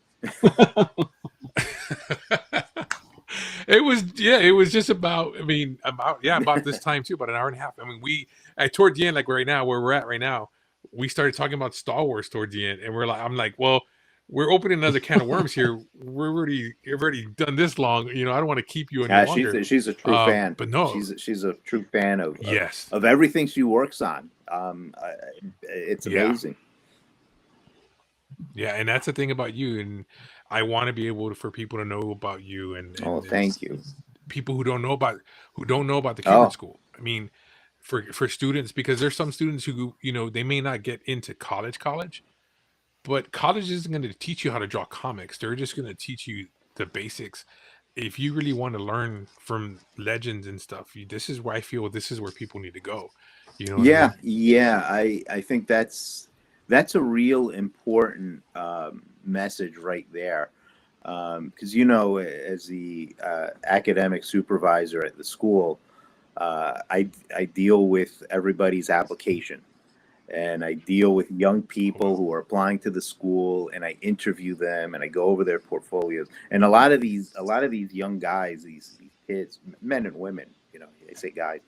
It was just about, I mean, about this time too, about an hour and a half. I mean, towards the end, like right now, where we're at right now, we started talking about Star Wars towards the end, and I'm like, well, we're opening another can of worms here. We've already done this long. I don't want to keep you any longer. She's a true fan. But no, She's a true fan yes, of everything she works on. It's yeah. amazing. Yeah, and that's the thing about you, and I want to be able for people to know about you, Oh, thank you. people who don't know about the Kubert Oh, School. I mean, for students, because there's some students who they may not get into college, but college isn't going to teach you how to draw comics. They're just going to teach you the basics. If you really want to learn from legends and stuff, this is where I feel this is where people need to go. You know what I mean? yeah. I think that's a real important message right there. Because as the academic supervisor at the school, I deal with everybody's application, and I deal with young people who are applying to the school, and I interview them, and I go over their portfolios. And a lot of these young guys, these kids, men and women, I say guys,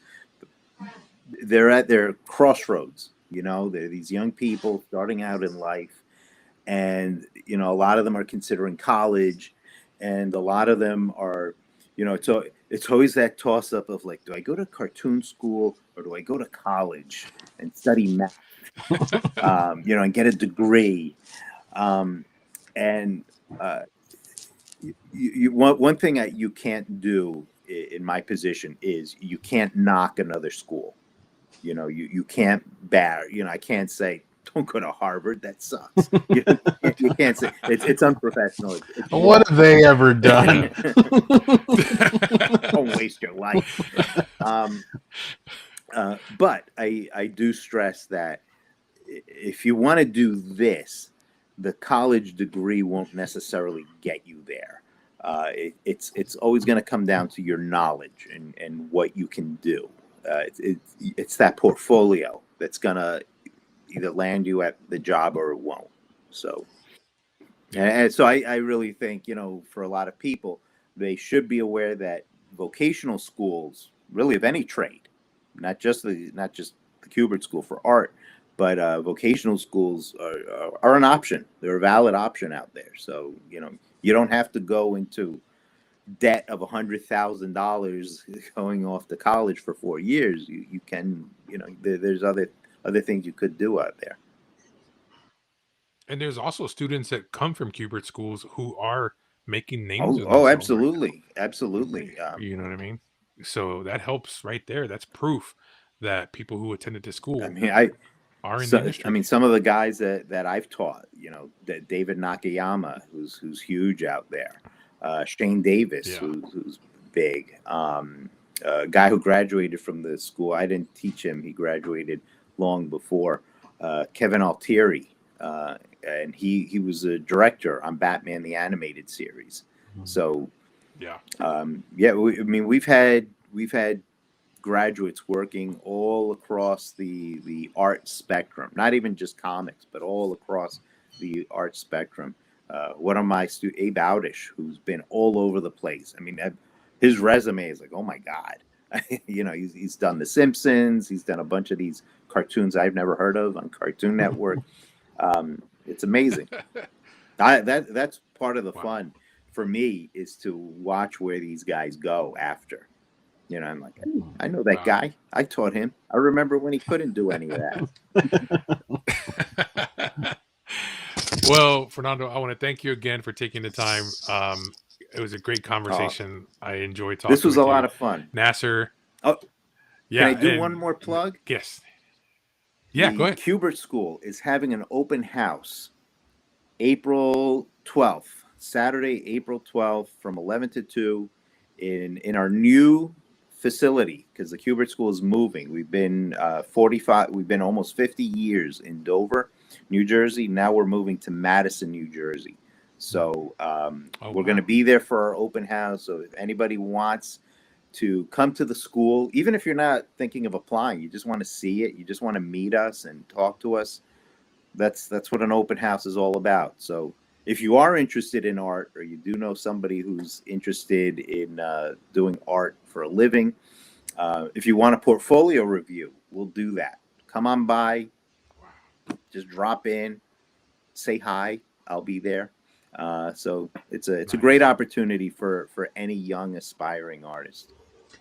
they're at their crossroads. They're these young people starting out in life, and a lot of them are considering college, and a lot of them are, it's always that toss up of like, do I go to cartoon school or do I go to college and study math, and get a degree, and one thing that you can't do in my position is you can't knock another school. You can't I can't say, don't go to Harvard. That sucks. You can't say it's unprofessional. What have they ever done? Don't waste your life. But I do stress that if you want to do this, the college degree won't necessarily get you there. It's always going to come down to your knowledge and what you can do. It's that portfolio that's going to either land you at the job or it won't. So, and so I really think, for a lot of people, they should be aware that vocational schools, really of any trade, not just the Kubert School for art, but vocational schools are an option. They're a valid option out there. So, you don't have to go into debt of $100,000 going off to college for 4 years. You can, there's other things you could do out there. And there's also students that come from Kubert schools who are making names of themselves. Oh, absolutely, absolutely. You know what I mean? So that helps right there. That's proof that people who attended the school are in the industry. I mean, some of the guys that I've taught, that David Nakayama, who's huge out there, Shane Davis, who's big, a guy who graduated from the school. I didn't teach him; he graduated long before. Kevin Altieri, and he was a director on Batman the Animated Series. So, we've had graduates working all across the art spectrum, not even just comics, but all across the art spectrum. One of my students, Abe Oudish, who's been all over the place. I mean, his resume is like, oh my God. He's done The Simpsons. He's done a bunch of these cartoons I've never heard of on Cartoon Network. It's amazing. That's part of the fun for me is to watch where these guys go after. You know, I'm like, I know that guy. I taught him. I remember when he couldn't do any of that. Well, Fernando, I want to thank you again for taking the time. It was a great conversation. I enjoyed talking. This was with a you. lot of fun. Nasser. Oh, yeah. Can I do one more plug? Yes. Yeah, go ahead. Kubert School is having an open house April 12th, Saturday, April 12th from 11 to 2 in our new facility, because the Kubert School is moving. We've been almost 50 years in Dover, New Jersey. Now we're moving to Madison, New Jersey. So we're going to be there for our open house. So if anybody wants to come to the school, even if you're not thinking of applying, you just want to see it, you just want to meet us and talk to us, that's what an open house is all about. So if you are interested in art, or you do know somebody who's interested in doing art for a living, if you want a portfolio review, we'll do that. Come on by, just drop in, say hi, I'll be there. So it's a great opportunity for any young aspiring artist.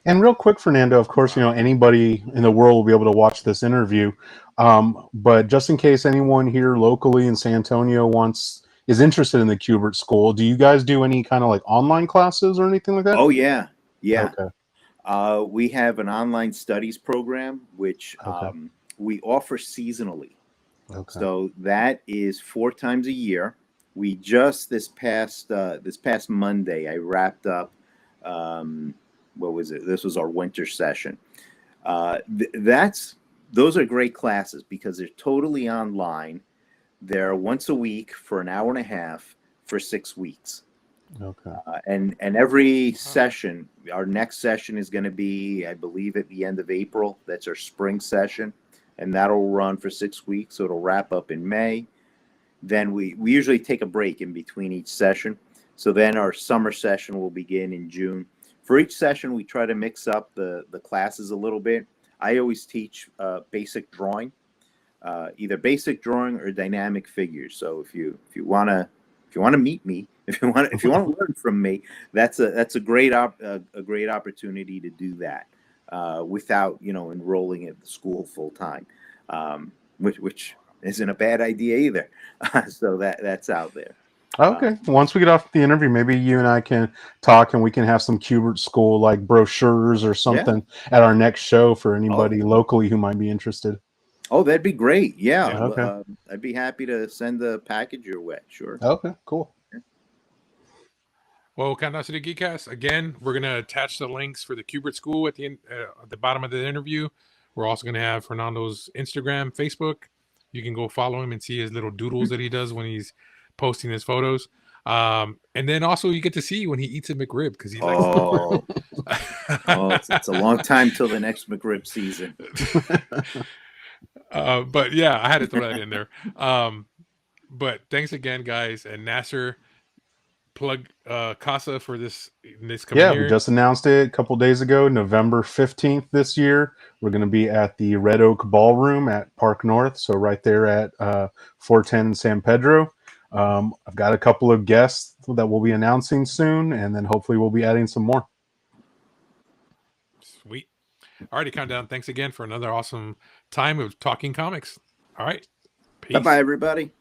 And real quick, Fernando, of course, anybody in the world will be able to watch this interview. But just in case anyone here locally in San Antonio is interested in the Kubert School, do you guys do any kind of like online classes or anything like that? Oh, yeah. Yeah. Okay. We have an online studies program, which we offer seasonally. Okay. So that is 4 times a year. We just this past Monday, I wrapped up. What was it? This was our winter session. Those are great classes because they're totally online. They're once a week for an hour and a half for 6 weeks. Okay. And every session, our next session is going to be, I believe, at the end of April. That's our spring session, and that'll run for 6 weeks. So it'll wrap up in May. Then we usually take a break in between each session. So then our summer session will begin in June. For each session, we try to mix up the classes a little bit. I always teach basic drawing, either basic drawing or dynamic figures. So if you want to meet me, if you want to learn from me, that's a great opportunity to do that without enrolling at the school full time, which isn't a bad idea either. So that's out there. Okay. Once we get off the interview, maybe you and I can talk and we can have some Kubert School like brochures or something at our next show for anybody locally who might be interested. Oh, that'd be great. Yeah. Okay. I'd be happy to send a package your way. Sure. Okay, cool. Well, Countdown to the Geekcast, again, we're going to attach the links for the Kubert School at the bottom of the interview. We're also going to have Fernando's Instagram, Facebook. You can go follow him and see his little doodles that he does when he's posting his photos. And then also you get to see when he eats a McRib because he likes it's a long time till the next McRib season. But yeah, I had to throw that in there. But thanks again, guys. And Nasser, plug Casa for this coming year. We just announced it a couple days ago, November 15th this year. We're going to be at the Red Oak Ballroom at Park North, so right there at 410 in San Pedro. I've got a couple of guests that we'll be announcing soon, and then hopefully we'll be adding some more. Sweet. All righty, Countdown. Thanks again for another awesome time of talking comics. All right. Peace. Bye-bye, everybody.